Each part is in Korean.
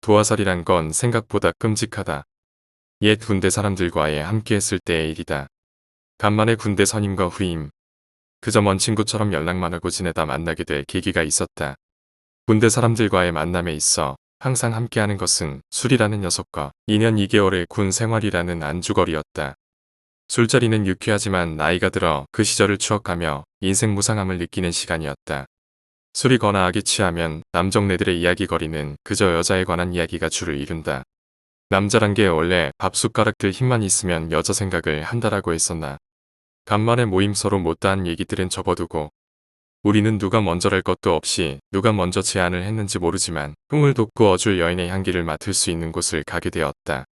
도화살이란 건 생각보다 끔찍하다. 옛 군대 사람들과의 함께했을 때의 일이다. 간만에 군대 선임과 후임. 그저 먼 친구처럼 연락만 하고 지내다 만나게 될 계기가 있었다. 군대 사람들과의 만남에 있어 항상 함께하는 것은 술이라는 녀석과 2년 2개월의 군 생활이라는 안주거리였다. 술자리는 유쾌하지만 나이가 들어 그 시절을 추억하며 인생 무상함을 느끼는 시간이었다. 술이 거나하게 취하면 남정네들의 이야기거리는 그저 여자에 관한 이야기가 주를 이룬다. 남자란 게 원래 밥숟가락들 힘만 있으면 여자 생각을 한다라고 했었나. 간만에 모임 서로 못다한 얘기들은 접어두고 우리는 누가 먼저랄 것도 없이 누가 먼저 제안을 했는지 모르지만 꿈을 돋고 어줄 여인의 향기를 맡을 수 있는 곳을 가게 되었다.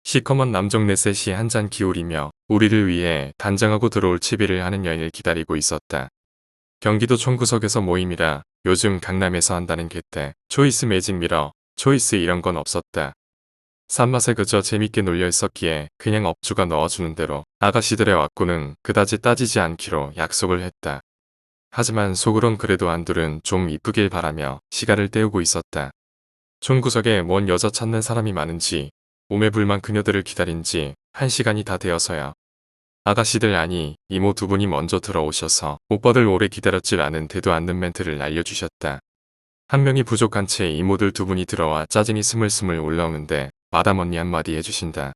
시커먼 남정네 셋이 한 잔 기울이며 우리를 위해 단장하고 들어올 치비를 하는 여인을 기다리고 있었다. 경기도 총구석에서 모임이라 요즘 강남에서 한다는 갯대, 초이스 매직 미러, 초이스 이런 건 없었다. 산맛에 그저 재밌게 놀려 있었기에 그냥 업주가 넣어주는 대로 아가씨들의 왁구는 그다지 따지지 않기로 약속을 했다. 하지만 속으론 그래도 한둘은 좀 이쁘길 바라며 시간을 때우고 있었다. 총구석에 뭔 여자 찾는 사람이 많은지 오매불만 그녀들을 기다린 지 1시간이 다 되어서야 아가씨들 아니 이모 두 분이 먼저 들어오셔서 오빠들 오래 기다렸질 않은 대도 않는 멘트를 날려주셨다. 한 명이 부족한 채 이모들 두 분이 들어와 짜증이 스물스물 올라오는데 마담 언니 한마디 해주신다.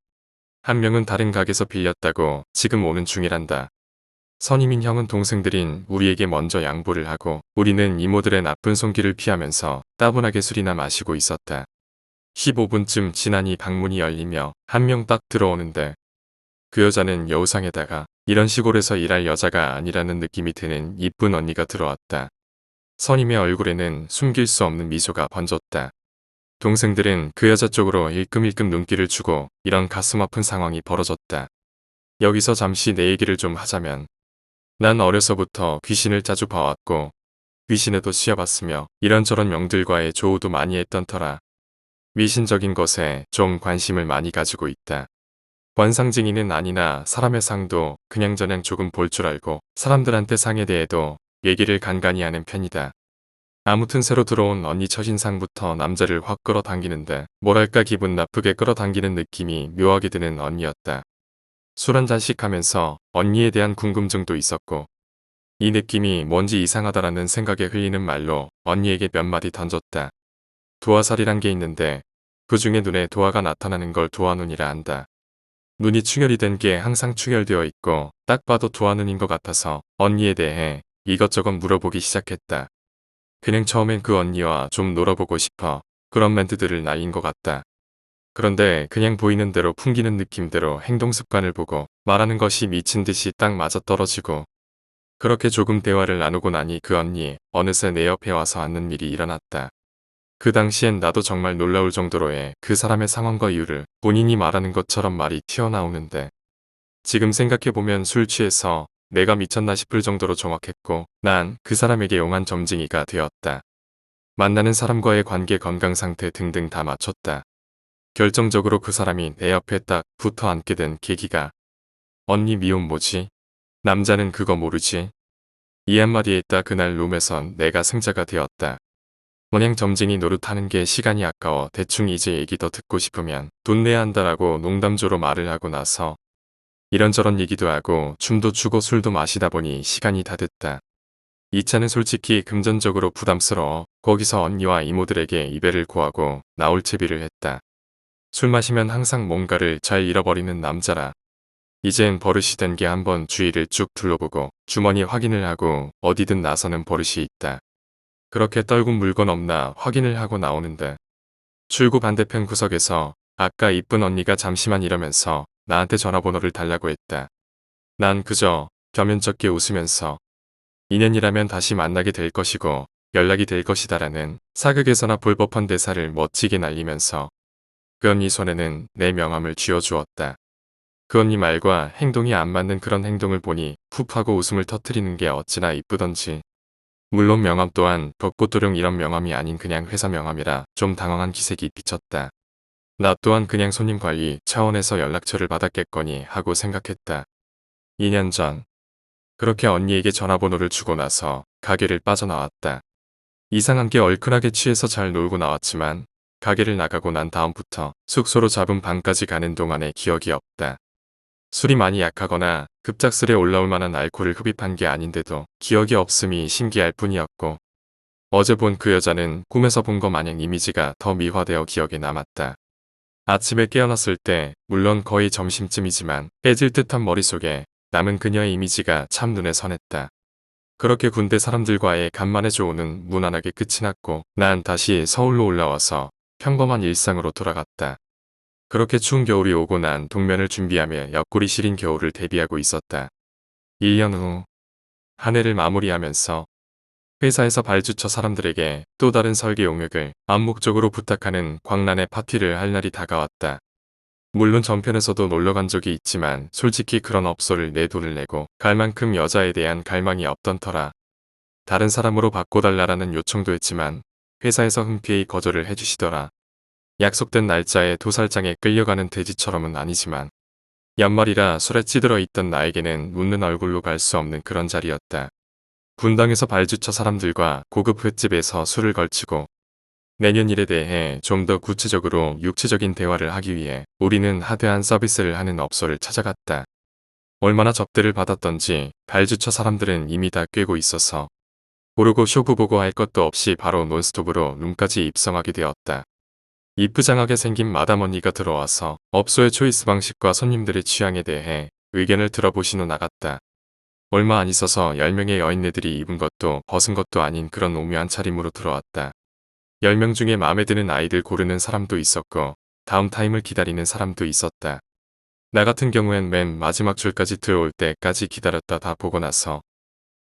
한 명은 다른 가게에서 빌렸다고 지금 오는 중이란다. 선임인 형은 동생들인 우리에게 먼저 양보를 하고 우리는 이모들의 나쁜 손길을 피하면서 따분하게 술이나 마시고 있었다. 15분쯤 지나니 방문이 열리며 한 명 딱 들어오는데 그 여자는 여우상에다가 이런 시골에서 일할 여자가 아니라는 느낌이 드는 이쁜 언니가 들어왔다. 선임의 얼굴에는 숨길 수 없는 미소가 번졌다. 동생들은 그 여자 쪽으로 일끔일끔 눈길을 주고 이런 가슴 아픈 상황이 벌어졌다. 여기서 잠시 내 얘기를 좀 하자면 난 어려서부터 귀신을 자주 봐왔고 귀신에도 씌어봤으며 이런저런 영들과의 조우도 많이 했던 터라 미신적인 것에 좀 관심을 많이 가지고 있다. 관상쟁이는 아니나 사람의 상도 그냥저냥 조금 볼 줄 알고 사람들한테 상에 대해도 얘기를 간간히 하는 편이다. 아무튼 새로 들어온 언니 첫인상부터 남자를 확 끌어당기는데 뭐랄까 기분 나쁘게 끌어당기는 느낌이 묘하게 드는 언니였다. 술 한 잔씩 하면서 언니에 대한 궁금증도 있었고 이 느낌이 뭔지 이상하다라는 생각에 흘리는 말로 언니에게 몇 마디 던졌다. 도화살이란 게 있는데 그 중에 눈에 도화가 나타나는 걸 도화눈이라 한다. 눈이 충혈이 된 게 항상 충혈되어 있고 딱 봐도 도화눈인 것 같아서 언니에 대해 이것저것 물어보기 시작했다. 그냥 처음엔 그 언니와 좀 놀아보고 싶어 그런 멘트들을 날린 것 같다. 그런데 그냥 보이는 대로 풍기는 느낌대로 행동 습관을 보고 말하는 것이 미친 듯이 딱 맞아떨어지고 그렇게 조금 대화를 나누고 나니 그 언니 어느새 내 옆에 와서 앉는 일이 일어났다. 그 당시엔 나도 정말 놀라울 정도로의 그 사람의 상황과 이유를 본인이 말하는 것처럼 말이 튀어나오는데 지금 생각해보면 술 취해서 내가 미쳤나 싶을 정도로 정확했고 난 그 사람에게 용한 점쟁이가 되었다. 만나는 사람과의 관계 건강 상태 등등 다 맞췄다. 결정적으로 그 사람이 내 옆에 딱 붙어 앉게 된 계기가 언니 미움 뭐지? 남자는 그거 모르지? 이 한마디에 있다 그날 룸에선 내가 승자가 되었다. 그냥 점쟁이 노릇하는 게 시간이 아까워 대충 이제 얘기 더 듣고 싶으면 돈 내야 한다라고 농담조로 말을 하고 나서 이런저런 얘기도 하고 춤도 추고 술도 마시다 보니 시간이 다 됐다. 이 차는 솔직히 금전적으로 부담스러워 거기서 언니와 이모들에게 이별을 고하고 나올 채비를 했다. 술 마시면 항상 뭔가를 잘 잃어버리는 남자라 이젠 버릇이 된 게 한번 주위를 쭉 둘러보고 주머니 확인을 하고 어디든 나서는 버릇이 있다. 그렇게 떨군 물건 없나 확인을 하고 나오는데 출구 반대편 구석에서 아까 이쁜 언니가 잠시만 이러면서 나한테 전화번호를 달라고 했다. 난 그저 겸연쩍게 웃으면서 인연이라면 다시 만나게 될 것이고 연락이 될 것이다라는 사극에서나 볼 법한 대사를 멋지게 날리면서 그 언니 손에는 내 명함을 쥐어주었다. 그 언니 말과 행동이 안 맞는 그런 행동을 보니 푹하고 웃음을 터뜨리는 게 어찌나 이쁘던지. 물론 명함 또한 벚꽃도령 이런 명함이 아닌 그냥 회사 명함이라 좀 당황한 기색이 비쳤다. 나 또한 그냥 손님 관리 차원에서 연락처를 받았겠거니 하고 생각했다. 2년 전 그렇게 언니에게 전화번호를 주고 나서 가게를 빠져나왔다. 이상한 게 얼큰하게 취해서 잘 놀고 나왔지만 가게를 나가고 난 다음부터 숙소로 잡은 방까지 가는 동안의 기억이 없다. 술이 많이 약하거나 급작스레 올라올 만한 알코올을 흡입한 게 아닌데도 기억이 없음이 신기할 뿐이었고, 어제 본 그 여자는 꿈에서 본 것 마냥 이미지가 더 미화되어 기억에 남았다. 아침에 깨어났을 때 물론 거의 점심쯤이지만 깨질 듯한 머릿속에 남은 그녀의 이미지가 참 눈에 선했다. 그렇게 군대 사람들과의 간만에 조우는 무난하게 끝이 났고 난 다시 서울로 올라와서 평범한 일상으로 돌아갔다. 그렇게 추운 겨울이 오고 난 동면을 준비하며 옆구리 시린 겨울을 대비하고 있었다. 1년 후 한 해를 마무리하면서 회사에서 발주처 사람들에게 또 다른 설계 용역을 암묵적으로 부탁하는 광란의 파티를 할 날이 다가왔다. 물론 전편에서도 놀러간 적이 있지만 솔직히 그런 업소를 내 돈을 내고 갈 만큼 여자에 대한 갈망이 없던 터라 다른 사람으로 바꿔달라라는 요청도 했지만 회사에서 흔쾌히 거절을 해주시더라. 약속된 날짜에 도살장에 끌려가는 돼지처럼은 아니지만 연말이라 술에 찌들어 있던 나에게는 웃는 얼굴로 갈 수 없는 그런 자리였다. 분당에서 발주처 사람들과 고급 횟집에서 술을 걸치고 내년 일에 대해 좀 더 구체적으로 육체적인 대화를 하기 위해 우리는 하드한 서비스를 하는 업소를 찾아갔다. 얼마나 접대를 받았던지 발주처 사람들은 이미 다 꿰고 있어서 고르고 쇼부 보고 할 것도 없이 바로 논스톱으로 룸까지 입성하게 되었다. 이쁘장하게 생긴 마담 언니가 들어와서 업소의 초이스 방식과 손님들의 취향에 대해 의견을 들어보신 후 나갔다. 얼마 안 있어서 10명의 여인네들이 입은 것도 벗은 것도 아닌 그런 오묘한 차림으로 들어왔다. 10명 중에 마음에 드는 아이들 고르는 사람도 있었고 다음 타임을 기다리는 사람도 있었다. 나 같은 경우엔 맨 마지막 줄까지 들어올 때까지 기다렸다 다 보고 나서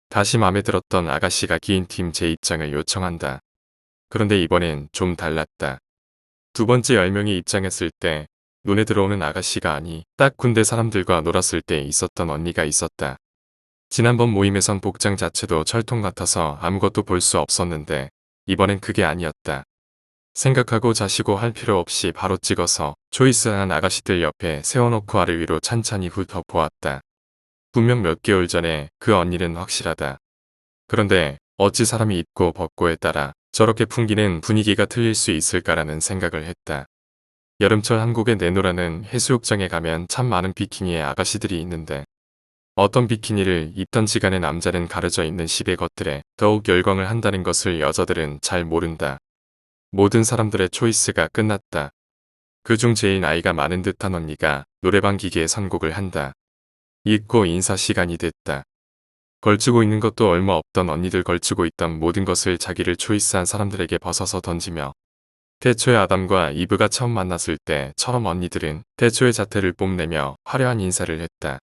다시 마음에 들었던 아가씨가 긴 팀 제 입장을 요청한다. 그런데 이번엔 좀 달랐다. 두 번째 10명이 입장했을 때 눈에 들어오는 아가씨가 아니 딱 군대 사람들과 놀았을 때 있었던 언니가 있었다. 지난번 모임에선 복장 자체도 철통 같아서 아무것도 볼 수 없었는데 이번엔 그게 아니었다. 생각하고 자시고 할 필요 없이 바로 찍어서 초이스한 아가씨들 옆에 세워놓고 아래 위로 찬찬히 훑어보았다. 분명 몇 개월 전에 그 언니는 확실하다. 그런데 어찌 사람이 입고 벗고에 따라 저렇게 풍기는 분위기가 틀릴 수 있을까라는 생각을 했다. 여름철 한국의 내노라는 해수욕장에 가면 참 많은 비키니의 아가씨들이 있는데 어떤 비키니를 입던지 간에 남자는 가려져 있는 시의 것들에 더욱 열광을 한다는 것을 여자들은 잘 모른다. 모든 사람들의 초이스가 끝났다. 그중 제일 나이가 많은 듯한 언니가 노래방 기계에 선곡을 한다. 읽고 인사 시간이 됐다. 걸치고 있는 것도 얼마 없던 언니들 걸치고 있던 모든 것을 자기를 초이스한 사람들에게 벗어서 던지며 태초의 아담과 이브가 처음 만났을 때처럼 언니들은 태초의 자태를 뽐내며 화려한 인사를 했다.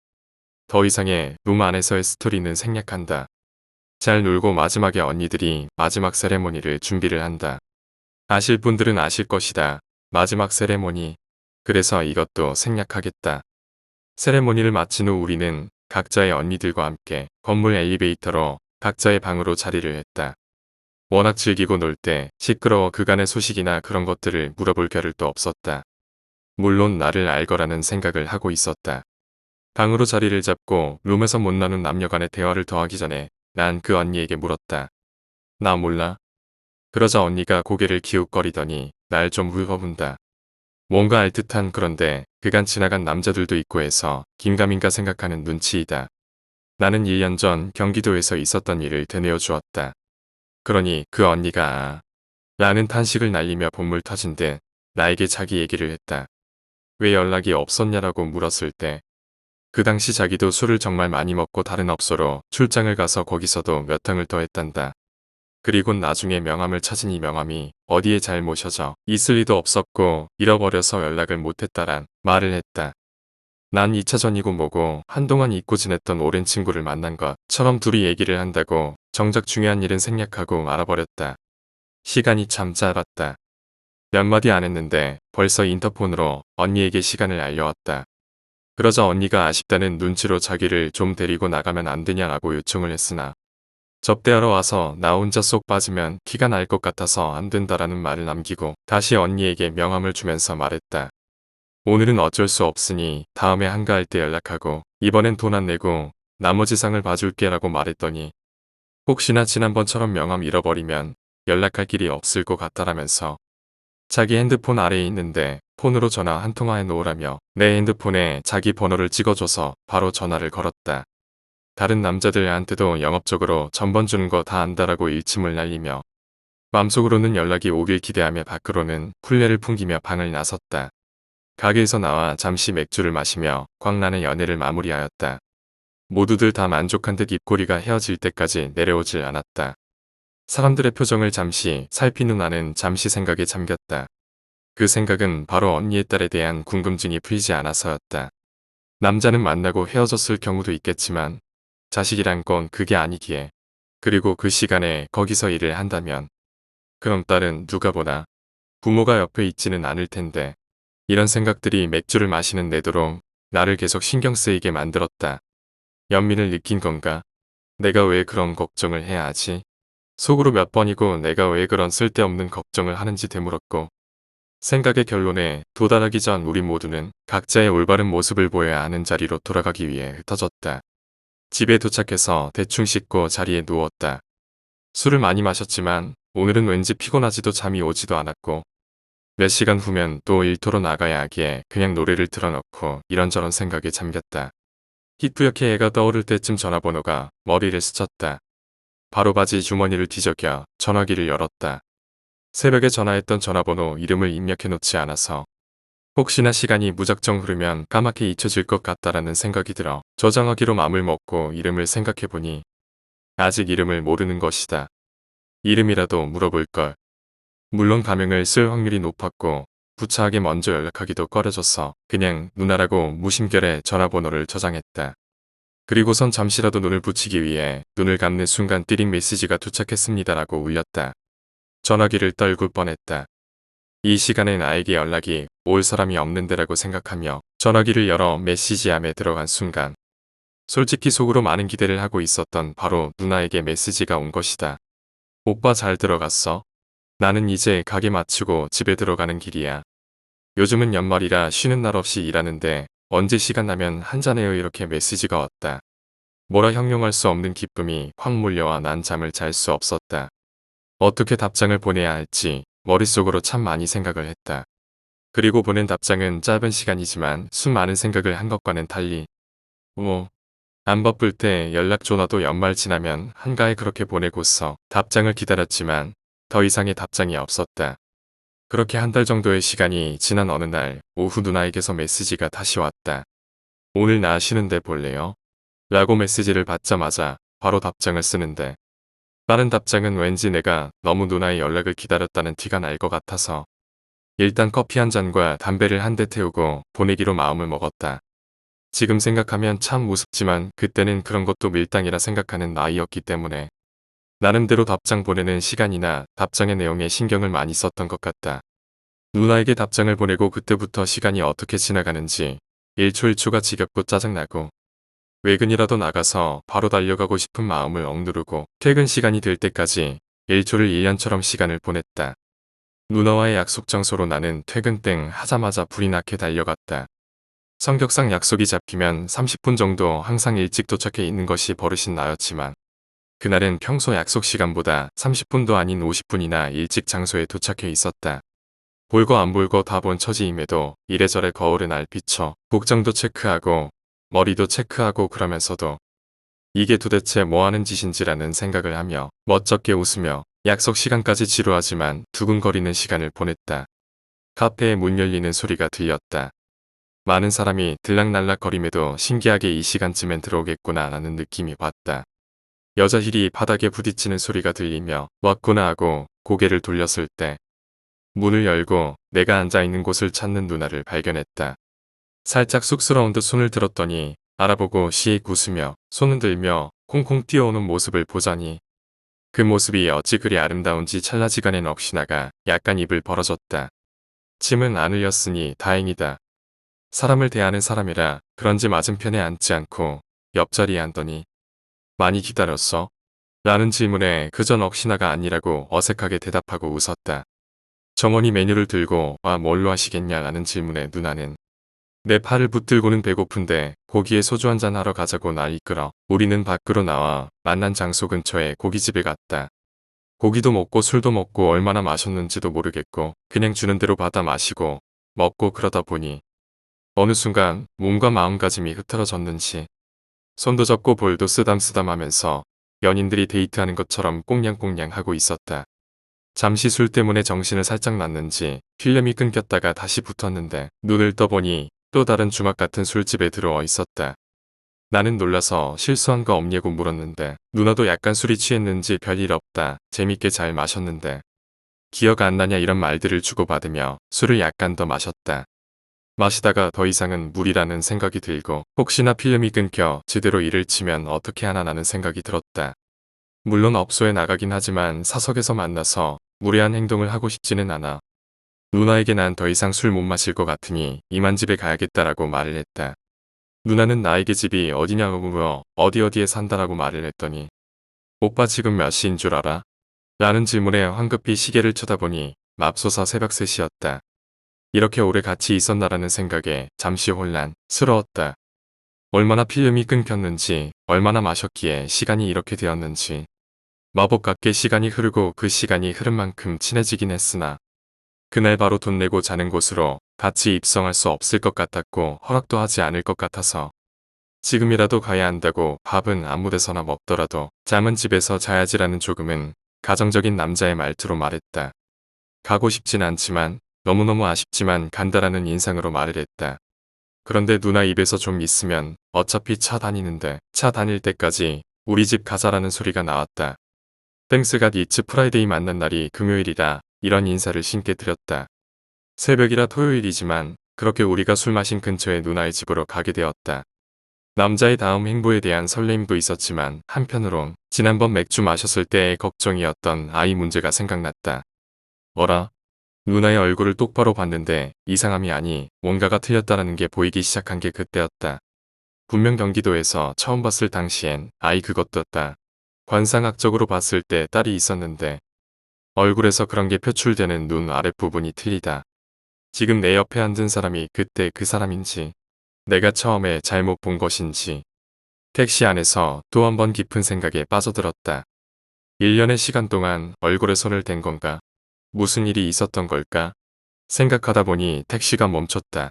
더 이상의 룸 안에서의 스토리는 생략한다. 잘 놀고 마지막에 언니들이 마지막 세레모니를 준비를 한다. 아실 분들은 아실 것이다. 마지막 세레모니. 그래서 이것도 생략하겠다. 세레모니를 마친 후 우리는 각자의 언니들과 함께 건물 엘리베이터로 각자의 방으로 자리를 했다. 워낙 즐기고 놀 때 시끄러워 그간의 소식이나 그런 것들을 물어볼 겨를도 없었다. 물론 나를 알거라는 생각을 하고 있었다. 방으로 자리를 잡고 룸에서 못 나눈 남녀 간의 대화를 더하기 전에 난 그 언니에게 물었다. 나 몰라? 그러자 언니가 고개를 기웃거리더니 날 좀 훑어본다. 뭔가 알 듯한 그런데 그간 지나간 남자들도 있고 해서 긴가민가 생각하는 눈치이다. 나는 1년 전 경기도에서 있었던 일을 되뇌어 주었다. 그러니 그 언니가 라는 탄식을 날리며 본물 터진 듯 나에게 자기 얘기를 했다. 왜 연락이 없었냐라고 물었을 때 그 당시 자기도 술을 정말 많이 먹고 다른 업소로 출장을 가서 거기서도 몇 탕을 더 했단다. 그리고 나중에 명함을 찾은 이 명함이 어디에 잘 모셔져 있을 리도 없었고 잃어버려서 연락을 못했다란 말을 했다. 난 2차전이고 뭐고 한동안 잊고 지냈던 오랜 친구를 만난 것처럼 둘이 얘기를 한다고 정작 중요한 일은 생략하고 알아버렸다. 시간이 참 짧았다. 몇 마디 안 했는데 벌써 인터폰으로 언니에게 시간을 알려왔다. 그러자 언니가 아쉽다는 눈치로 자기를 좀 데리고 나가면 안 되냐라고 요청을 했으나 접대하러 와서 나 혼자 쏙 빠지면 티가 날 것 같아서 안 된다라는 말을 남기고 다시 언니에게 명함을 주면서 말했다. 오늘은 어쩔 수 없으니 다음에 한가할 때 연락하고 이번엔 돈 안 내고 나머지 상을 봐줄게 라고 말했더니 혹시나 지난번처럼 명함 잃어버리면 연락할 길이 없을 것 같다라면서 자기 핸드폰 아래에 있는데 폰으로 전화 한 통화해 놓으라며 내 핸드폰에 자기 번호를 찍어줘서 바로 전화를 걸었다. 다른 남자들한테도 영업적으로 전번 주는 거 다 안다라고 일침을 날리며 마음속으로는 연락이 오길 기대하며 밖으로는 쿨레를 풍기며 방을 나섰다. 가게에서 나와 잠시 맥주를 마시며 광란의 연애를 마무리하였다. 모두들 다 만족한 듯 입꼬리가 헤어질 때까지 내려오질 않았다. 사람들의 표정을 잠시 살핀 후 나는 잠시 생각에 잠겼다. 그 생각은 바로 언니의 딸에 대한 궁금증이 풀리지 않아서였다. 남자는 만나고 헤어졌을 경우도 있겠지만 자식이란 건 그게 아니기에. 그리고 그 시간에 거기서 일을 한다면 그럼 딸은 누가 보나. 부모가 옆에 있지는 않을 텐데. 이런 생각들이 맥주를 마시는 내도록 나를 계속 신경 쓰이게 만들었다. 연민을 느낀 건가? 내가 왜 그런 걱정을 해야 하지? 속으로 몇 번이고 내가 왜 그런 쓸데없는 걱정을 하는지 되물었고 생각의 결론에 도달하기 전 우리 모두는 각자의 올바른 모습을 보여야 하는 자리로 돌아가기 위해 흩어졌다. 집에 도착해서 대충 씻고 자리에 누웠다. 술을 많이 마셨지만 오늘은 왠지 피곤하지도 잠이 오지도 않았고 몇 시간 후면 또 일터로 나가야 하기에 그냥 노래를 틀어놓고 이런저런 생각에 잠겼다. 희뿌옇게 애가 떠오를 때쯤 전화번호가 머리를 스쳤다. 바로 바지 주머니를 뒤적여 전화기를 열었다. 새벽에 전화했던 전화번호 이름을 입력해놓지 않아서 혹시나 시간이 무작정 흐르면 까맣게 잊혀질 것 같다라는 생각이 들어 저장하기로 마음을 먹고 이름을 생각해보니 아직 이름을 모르는 것이다. 이름이라도 물어볼걸. 물론 가명을 쓸 확률이 높았고 부차하게 먼저 연락하기도 꺼려져서 그냥 누나라고 무심결에 전화번호를 저장했다. 그리고선 잠시라도 눈을 붙이기 위해 눈을 감는 순간 띠링 메시지가 도착했습니다라고 울렸다. 전화기를 떨굴 뻔했다. 이 시간에 나에게 연락이 올 사람이 없는데라고 생각하며 전화기를 열어 메시지함에 들어간 순간 솔직히 속으로 많은 기대를 하고 있었던 바로 누나에게 메시지가 온 것이다. 오빠 잘 들어갔어? 나는 이제 가게 마치고 집에 들어가는 길이야. 요즘은 연말이라 쉬는 날 없이 일하는데 언제 시간 나면 한잔해요. 이렇게 메시지가 왔다. 뭐라 형용할 수 없는 기쁨이 확 몰려와 난 잠을 잘 수 없었다. 어떻게 답장을 보내야 할지 머릿속으로 참 많이 생각을 했다. 그리고 보낸 답장은 짧은 시간이지만 수많은 생각을 한 것과는 달리 안 바쁠 때 연락 전화도 연말 지나면 한가해 그렇게 보내고서 답장을 기다렸지만 더 이상의 답장이 없었다. 그렇게 한 달 정도의 시간이 지난 어느 날 오후 누나에게서 메시지가 다시 왔다. 오늘 나 쉬는데 볼래요? 라고 메시지를 받자마자 바로 답장을 쓰는데 다른 답장은 왠지 내가 너무 누나의 연락을 기다렸다는 티가 날 것 같아서 일단 커피 한 잔과 담배를 한 대 태우고 보내기로 마음을 먹었다. 지금 생각하면 참 우습지만 그때는 그런 것도 밀당이라 생각하는 나이였기 때문에 나름대로 답장 보내는 시간이나 답장의 내용에 신경을 많이 썼던 것 같다. 누나에게 답장을 보내고 그때부터 시간이 어떻게 지나가는지 1초 1초가 지겹고 짜증나고 외근이라도 나가서 바로 달려가고 싶은 마음을 억누르고 퇴근 시간이 될 때까지 1초를 1년처럼 시간을 보냈다. 누나와의 약속 장소로 나는 퇴근 땡 하자마자 불이 나게 달려갔다. 성격상 약속이 잡히면 30분 정도 항상 일찍 도착해 있는 것이 버릇인 나였지만 그날은 평소 약속 시간보다 30분도 아닌 50분이나 일찍 장소에 도착해 있었다. 볼거 안 볼거 다 본 처지임에도 이래저래 거울에 날 비춰 복장도 체크하고 머리도 체크하고 그러면서도 이게 도대체 뭐하는 짓인지라는 생각을 하며 멋쩍게 웃으며 약속 시간까지 지루하지만 두근거리는 시간을 보냈다. 카페에 문 열리는 소리가 들렸다. 많은 사람이 들락날락거림에도 신기하게 이 시간쯤엔 들어오겠구나 라는 느낌이 왔다. 여자 힐이 바닥에 부딪히는 소리가 들리며 왔구나 하고 고개를 돌렸을 때 문을 열고 내가 앉아있는 곳을 찾는 누나를 발견했다. 살짝 쑥스러운 듯 손을 들었더니 알아보고 시익 웃으며 손을 들며 콩콩 뛰어오는 모습을 보자니 그 모습이 어찌 그리 아름다운지 찰나지간엔 억시나가 약간 입을 벌어졌다. 침은 안 흘렸으니 다행이다. 사람을 대하는 사람이라 그런지 맞은편에 앉지 않고 옆자리에 앉더니 많이 기다렸어? 라는 질문에 그전 억시나가 아니라고 어색하게 대답하고 웃었다. 정원이 메뉴를 들고 뭘로 하시겠냐 라는 질문에 누나는 내 팔을 붙들고는 배고픈데 고기에 소주 한잔 하러 가자고 날 이끌어 우리는 밖으로 나와 만난 장소 근처에 고깃집에 갔다. 고기도 먹고 술도 먹고 얼마나 마셨는지도 모르겠고 그냥 주는 대로 받아 마시고 먹고 그러다 보니 어느 순간 몸과 마음가짐이 흐트러졌는지 손도 잡고 볼도 쓰담쓰담 하면서 연인들이 데이트하는 것처럼 꽁냥꽁냥 하고 있었다. 잠시 술 때문에 정신을 살짝 놨는지 필름이 끊겼다가 다시 붙었는데 눈을 떠보니 또 다른 주막 같은 술집에 들어와 있었다. 나는 놀라서 실수한 거 없냐고 물었는데 누나도 약간 술이 취했는지 별일 없다. 재밌게 잘 마셨는데 기억 안 나냐 이런 말들을 주고받으며 술을 약간 더 마셨다. 마시다가 더 이상은 무리라는 생각이 들고 혹시나 필름이 끊겨 제대로 일을 치면 어떻게 하나라는 생각이 들었다. 물론 업소에 나가긴 하지만 사석에서 만나서 무례한 행동을 하고 싶지는 않아. 누나에게 난 더 이상 술 못 마실 것 같으니 이만 집에 가야겠다라고 말을 했다. 누나는 나에게 집이 어디냐고 물어 어디에 산다라고 말을 했더니 오빠 지금 몇 시인 줄 알아? 라는 질문에 황급히 시계를 쳐다보니 맙소사 새벽 3시였다. 이렇게 오래 같이 있었나라는 생각에 잠시 혼란스러웠다. 얼마나 필름이 끊겼는지 얼마나 마셨기에 시간이 이렇게 되었는지 마법 같게 시간이 흐르고 그 시간이 흐른 만큼 친해지긴 했으나 그날 바로 돈 내고 자는 곳으로 같이 입성할 수 없을 것 같았고 허락도 하지 않을 것 같아서 지금이라도 가야 한다고 밥은 아무 데서나 먹더라도 잠은 집에서 자야지라는 조금은 가정적인 남자의 말투로 말했다. 가고 싶진 않지만 너무너무 아쉽지만 간다라는 인상으로 말을 했다. 그런데 누나 입에서 좀 있으면 어차피 차 다니는데 차 다닐 때까지 우리 집 가자라는 소리가 나왔다. 땡스 갓 이츠 프라이데이 만난 날이 금요일이라 이런 인사를 신께 드렸다. 새벽이라 토요일이지만 그렇게 우리가 술 마신 근처의 누나의 집으로 가게 되었다. 남자의 다음 행보에 대한 설레임도 있었지만 한편으론 지난번 맥주 마셨을 때의 걱정이었던 아이 문제가 생각났다. 어라? 누나의 얼굴을 똑바로 봤는데 이상함이 아니 뭔가가 틀렸다라는 게 보이기 시작한 게 그때였다. 분명 경기도에서 처음 봤을 당시엔 아이 그것도였다. 관상학적으로 봤을 때 딸이 있었는데 얼굴에서 그런 게 표출되는 눈 아랫부분이 틀리다. 지금 내 옆에 앉은 사람이 그때 그 사람인지 내가 처음에 잘못 본 것인지 택시 안에서 또 한 번 깊은 생각에 빠져들었다. 1년의 시간 동안 얼굴에 손을 댄 건가? 무슨 일이 있었던 걸까? 생각하다 보니 택시가 멈췄다.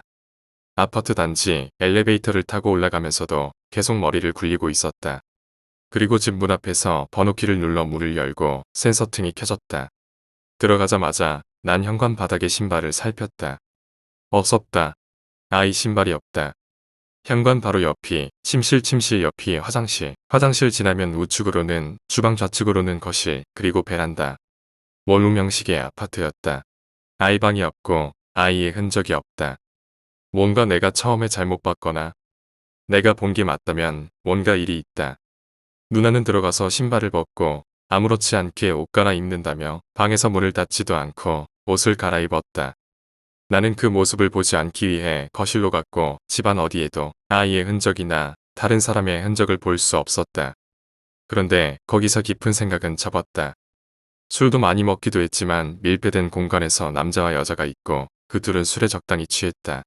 아파트 단지 엘리베이터를 타고 올라가면서도 계속 머리를 굴리고 있었다. 그리고 집 문 앞에서 번호키를 눌러 문을 열고 센서등이 켜졌다. 들어가자마자 난 현관 바닥에 신발을 살폈다. 없었다. 아이 신발이 없다. 현관 바로 옆이 침실 옆이 화장실 지나면 우측으로는 주방 좌측으로는 거실 그리고 베란다. 원룸 형식의 아파트였다. 아이 방이 없고 아이의 흔적이 없다. 뭔가 내가 처음에 잘못 봤거나 내가 본 게 맞다면 뭔가 일이 있다. 누나는 들어가서 신발을 벗고 아무렇지 않게 옷 갈아입는다며 방에서 문을 닫지도 않고 옷을 갈아입었다. 나는 그 모습을 보지 않기 위해 거실로 갔고 집안 어디에도 아이의 흔적이나 다른 사람의 흔적을 볼 수 없었다. 그런데 거기서 깊은 생각은 접었다. 술도 많이 먹기도 했지만 밀폐된 공간에서 남자와 여자가 있고 그 둘은 술에 적당히 취했다.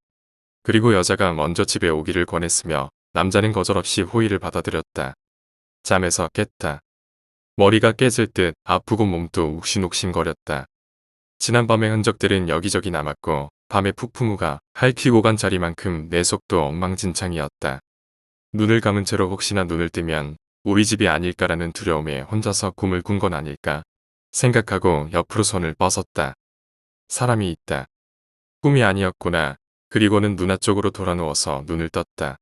그리고 여자가 먼저 집에 오기를 권했으며 남자는 거절없이 호의를 받아들였다. 잠에서 깼다. 머리가 깨질 듯 아프고 몸도 욱신욱신거렸다. 지난밤의 흔적들은 여기저기 남았고 밤의 폭풍우가 핥히고 간 자리만큼 내 속도 엉망진창이었다. 눈을 감은 채로 혹시나 눈을 뜨면 우리 집이 아닐까라는 두려움에 혼자서 꿈을 꾼 건 아닐까 생각하고 옆으로 손을 뻗었다. 사람이 있다. 꿈이 아니었구나. 그리고는 누나 쪽으로 돌아 누워서 눈을 떴다.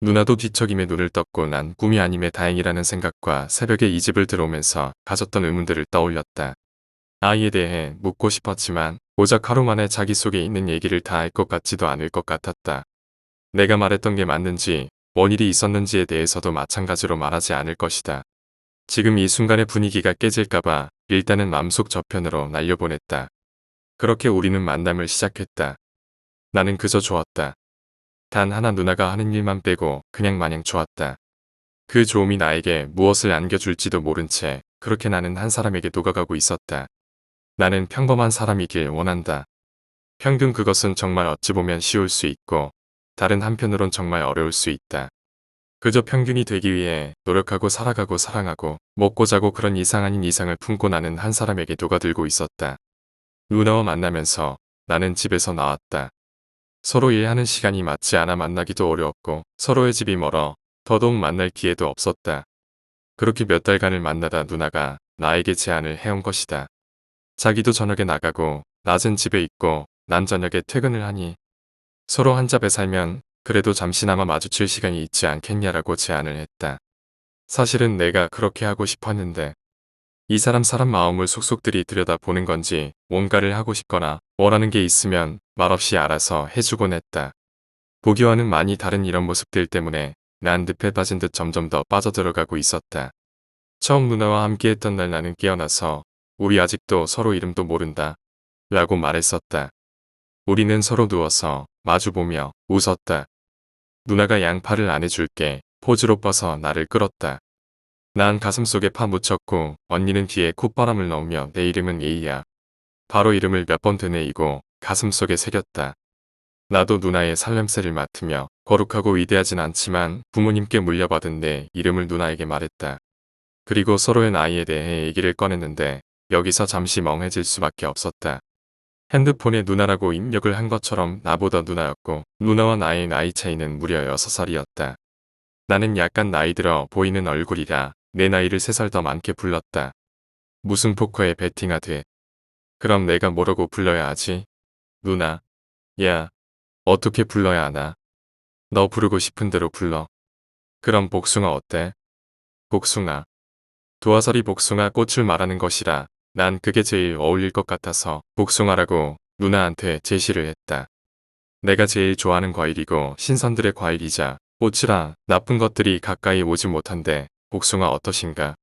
누나도 뒤척임에 눈을 떴고 난 꿈이 아님에 다행이라는 생각과 새벽에 이 집을 들어오면서 가졌던 의문들을 떠올렸다. 아이에 대해 묻고 싶었지만 고작 하루 만에 자기 속에 있는 얘기를 다 알 것 같지도 않을 것 같았다. 내가 말했던 게 맞는지 뭔 일이 있었는지에 대해서도 마찬가지로 말하지 않을 것이다. 지금 이 순간의 분위기가 깨질까봐 일단은 맘속 저편으로 날려보냈다. 그렇게 우리는 만남을 시작했다. 나는 그저 좋았다. 단 하나 누나가 하는 일만 빼고 그냥 마냥 좋았다. 그 좋음이 나에게 무엇을 안겨줄지도 모른 채 그렇게 나는 한 사람에게 녹아가고 있었다. 나는 평범한 사람이길 원한다. 평균 그것은 정말 어찌 보면 쉬울 수 있고 다른 한편으론 정말 어려울 수 있다. 그저 평균이 되기 위해 노력하고 살아가고 사랑하고 먹고 자고 그런 이상 아닌 이상을 품고 나는 한 사람에게 녹아들고 있었다. 누나와 만나면서 나는 집에서 나왔다. 서로 일하는 시간이 맞지 않아 만나기도 어려웠고 서로의 집이 멀어 더더욱 만날 기회도 없었다. 그렇게 몇 달간을 만나다 누나가 나에게 제안을 해온 것이다. 자기도 저녁에 나가고 낮은 집에 있고 난 저녁에 퇴근을 하니 서로 한 잡에 살면 그래도 잠시나마 마주칠 시간이 있지 않겠냐라고 제안을 했다. 사실은 내가 그렇게 하고 싶었는데 이 사람 마음을 속속들이 들여다보는 건지 뭔가를 하고 싶거나 원하는 게 있으면 말없이 알아서 해주곤 했다. 보기와는 많이 다른 이런 모습들 때문에 난 늪에 빠진 듯 점점 더 빠져들어가고 있었다. 처음 누나와 함께했던 날 나는 깨어나서 우리 아직도 서로 이름도 모른다 라고 말했었다. 우리는 서로 누워서 마주보며 웃었다. 누나가 양팔을 안해줄게 포즈로 뻗어 나를 끌었다. 난 가슴속에 파묻혔고 언니는 뒤에 콧바람을 넣으며 내 이름은 A야. 바로 이름을 몇 번 되뇌이고 가슴속에 새겼다. 나도 누나의 살냄새를 맡으며 거룩하고 위대하진 않지만 부모님께 물려받은 내 이름을 누나에게 말했다. 그리고 서로의 나이에 대해 얘기를 꺼냈는데 여기서 잠시 멍해질 수밖에 없었다. 핸드폰에 누나라고 입력을 한 것처럼 나보다 누나였고 누나와 나의 나이 차이는 무려 6살이었다. 나는 약간 나이 들어 보이는 얼굴이라 내 나이를 3살 더 많게 불렀다. 무슨 포커에 베팅하듯. 그럼 내가 뭐라고 불러야 하지? 누나. 야. 어떻게 불러야 하나? 너 부르고 싶은 대로 불러. 그럼 복숭아 어때? 복숭아. 도화설이 복숭아 꽃을 말하는 것이라 난 그게 제일 어울릴 것 같아서 복숭아라고 누나한테 제시를 했다. 내가 제일 좋아하는 과일이고 신선들의 과일이자 꽃이라 나쁜 것들이 가까이 오지 못한데 복숭아 어떠신가?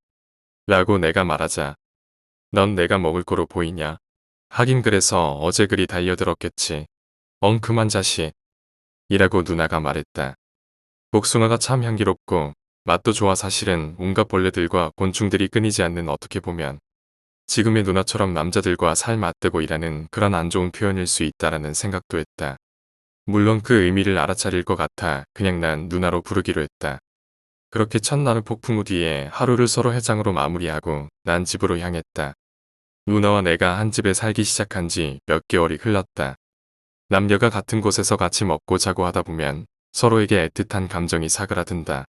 라고 내가 말하자. 넌 내가 먹을 거로 보이냐? 하긴 그래서 어제 그리 달려들었겠지. 엉큼한 자식. 이라고 누나가 말했다. 복숭아가 참 향기롭고 맛도 좋아 사실은 온갖 벌레들과 곤충들이 끊이지 않는 어떻게 보면 지금의 누나처럼 남자들과 살 맞대고 일하는 그런 안 좋은 표현일 수 있다라는 생각도 했다. 물론 그 의미를 알아차릴 것 같아 그냥 난 누나로 부르기로 했다. 그렇게 첫날은 폭풍 후 뒤에 하루를 서로 해장으로 마무리하고 난 집으로 향했다. 누나와 내가 한 집에 살기 시작한 지 몇 개월이 흘렀다. 남녀가 같은 곳에서 같이 먹고 자고 하다 보면 서로에게 애틋한 감정이 사그라든다.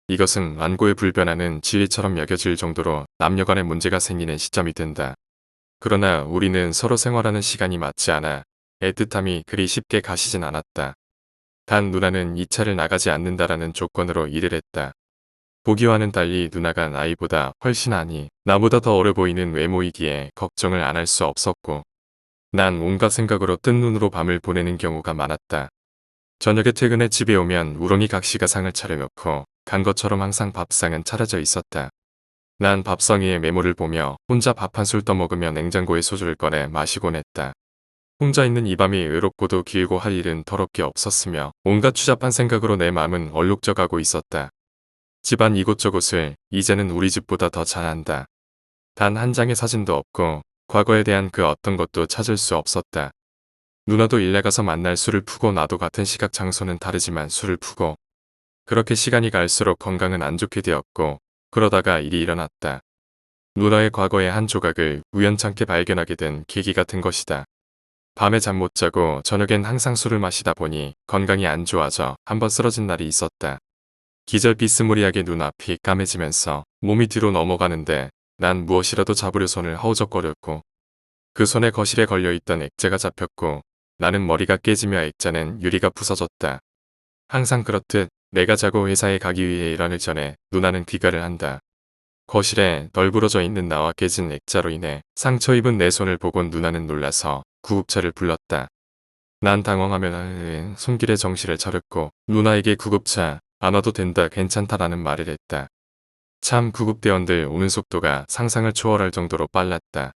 이것은 완고에 불변하는 진리처럼 여겨질 정도로 남녀 간의 문제가 생기는 시점이 된다. 그러나 우리는 서로 생활하는 시간이 맞지 않아 애틋함이 그리 쉽게 가시진 않았다. 단 누나는 이 차를 나가지 않는다라는 조건으로 일을 했다. 보기와는 달리 누나가 나이보다 훨씬 아니 나보다 더 어려 보이는 외모이기에 걱정을 안 할 수 없었고 난 온갖 생각으로 뜬 눈으로 밤을 보내는 경우가 많았다. 저녁에 퇴근해 집에 오면 우렁이 각시가 상을 차려놓고 간 것처럼 항상 밥상은 차려져 있었다. 난 밥상위의 메모를 보며 혼자 밥 한 술 떠먹으며 냉장고에 소주를 꺼내 마시곤 했다. 혼자 있는 이 밤이 외롭고도 길고 할 일은 더럽게 없었으며 온갖 추잡한 생각으로 내 마음은 얼룩져가고 있었다. 집안 이곳저곳을 이제는 우리 집보다 더 잘 안다. 단 한 장의 사진도 없고 과거에 대한 그 어떤 것도 찾을 수 없었다. 누나도 일 나가서 만날 술을 푸고 나도 같은 시각 장소는 다르지만 술을 푸고 그렇게 시간이 갈수록 건강은 안 좋게 되었고 그러다가 일이 일어났다. 누나의 과거의 한 조각을 우연찮게 발견하게 된 계기 같은 것이다. 밤에 잠 못 자고 저녁엔 항상 술을 마시다 보니 건강이 안 좋아져 한번 쓰러진 날이 있었다. 기절 비스무리하게 눈앞이 까매지면서 몸이 뒤로 넘어가는데 난 무엇이라도 잡으려 손을 허우적거렸고 그 손에 거실에 걸려있던 액자가 잡혔고 나는 머리가 깨지며 액자는 유리가 부서졌다. 항상 그렇듯 내가 자고 회사에 가기 위해 일하기 전에 누나는 귀가를 한다. 거실에 널브러져 있는 나와 깨진 액자로 인해 상처 입은 내 손을 보곤 누나는 놀라서 구급차를 불렀다. 난 당황하며 손길에 정신을 차렸고 누나에게 구급차 안 와도 된다 괜찮다라는 말을 했다. 참 구급대원들 오는 속도가 상상을 초월할 정도로 빨랐다.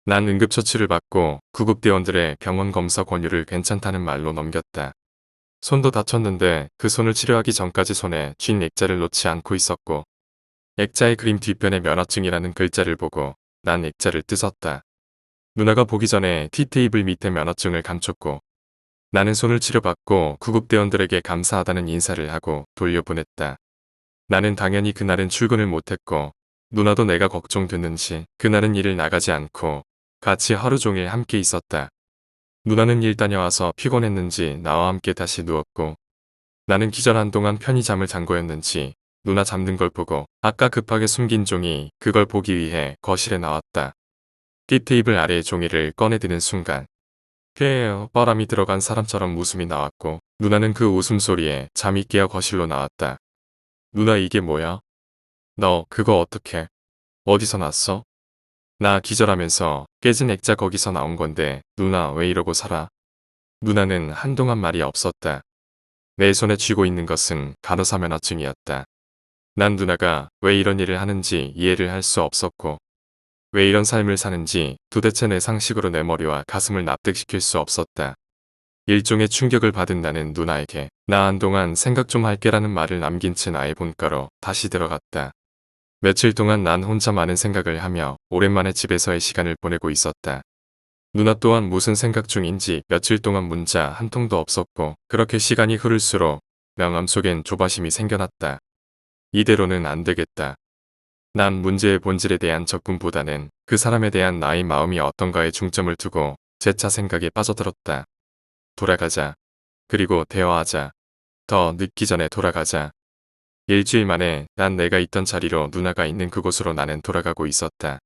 난 응급처치를 받고 구급대원들의 병원 검사 권유를 괜찮다는 말로 넘겼다. 손도 다쳤는데 그 손을 치료하기 전까지 손에 쥔 액자를 놓지 않고 있었고 액자의 그림 뒤편에 면허증이라는 글자를 보고 난 액자를 뜯었다. 누나가 보기 전에 티테이블 밑에 면허증을 감췄고 나는 손을 치료받고 구급대원들에게 감사하다는 인사를 하고 돌려보냈다. 나는 당연히 그날은 출근을 못했고 누나도 내가 걱정됐는지 그날은 일을 나가지 않고 같이 하루 종일 함께 있었다. 누나는 일 다녀와서 피곤했는지 나와 함께 다시 누웠고 나는 기절한 동안 편히 잠을 잔 거였는지 누나 잠든 걸 보고 아까 급하게 숨긴 종이 그걸 보기 위해 거실에 나왔다. 띠테이블 아래의 종이를 꺼내드는 순간 폐에 바람이 들어간 사람처럼 웃음이 나왔고 누나는 그 웃음소리에 잠이 깨어 거실로 나왔다. 누나 이게 뭐야? 너 그거 어떻게? 어디서 났어? 나 기절하면서 깨진 액자 거기서 나온 건데 누나 왜 이러고 살아? 누나는 한동안 말이 없었다. 내 손에 쥐고 있는 것은 간호사 면허증이었다. 난 누나가 왜 이런 일을 하는지 이해를 할 수 없었고 왜 이런 삶을 사는지 도대체 내 상식으로 내 머리와 가슴을 납득시킬 수 없었다. 일종의 충격을 받은 나는 누나에게 나 한동안 생각 좀 할게라는 말을 남긴 채 나의 본가로 다시 들어갔다. 며칠 동안 난 혼자 많은 생각을 하며 오랜만에 집에서의 시간을 보내고 있었다. 누나 또한 무슨 생각 중인지 며칠 동안 문자 한 통도 없었고 그렇게 시간이 흐를수록 명암속엔 조바심이 생겨났다. 이대로는 안 되겠다. 난 문제의 본질에 대한 접근보다는 그 사람에 대한 나의 마음이 어떤가에 중점을 두고 재차 생각에 빠져들었다. 돌아가자. 그리고 대화하자. 더 늦기 전에 돌아가자. 일주일 만에 난 내가 있던 자리로 누나가 있는 그곳으로 나는 돌아가고 있었다.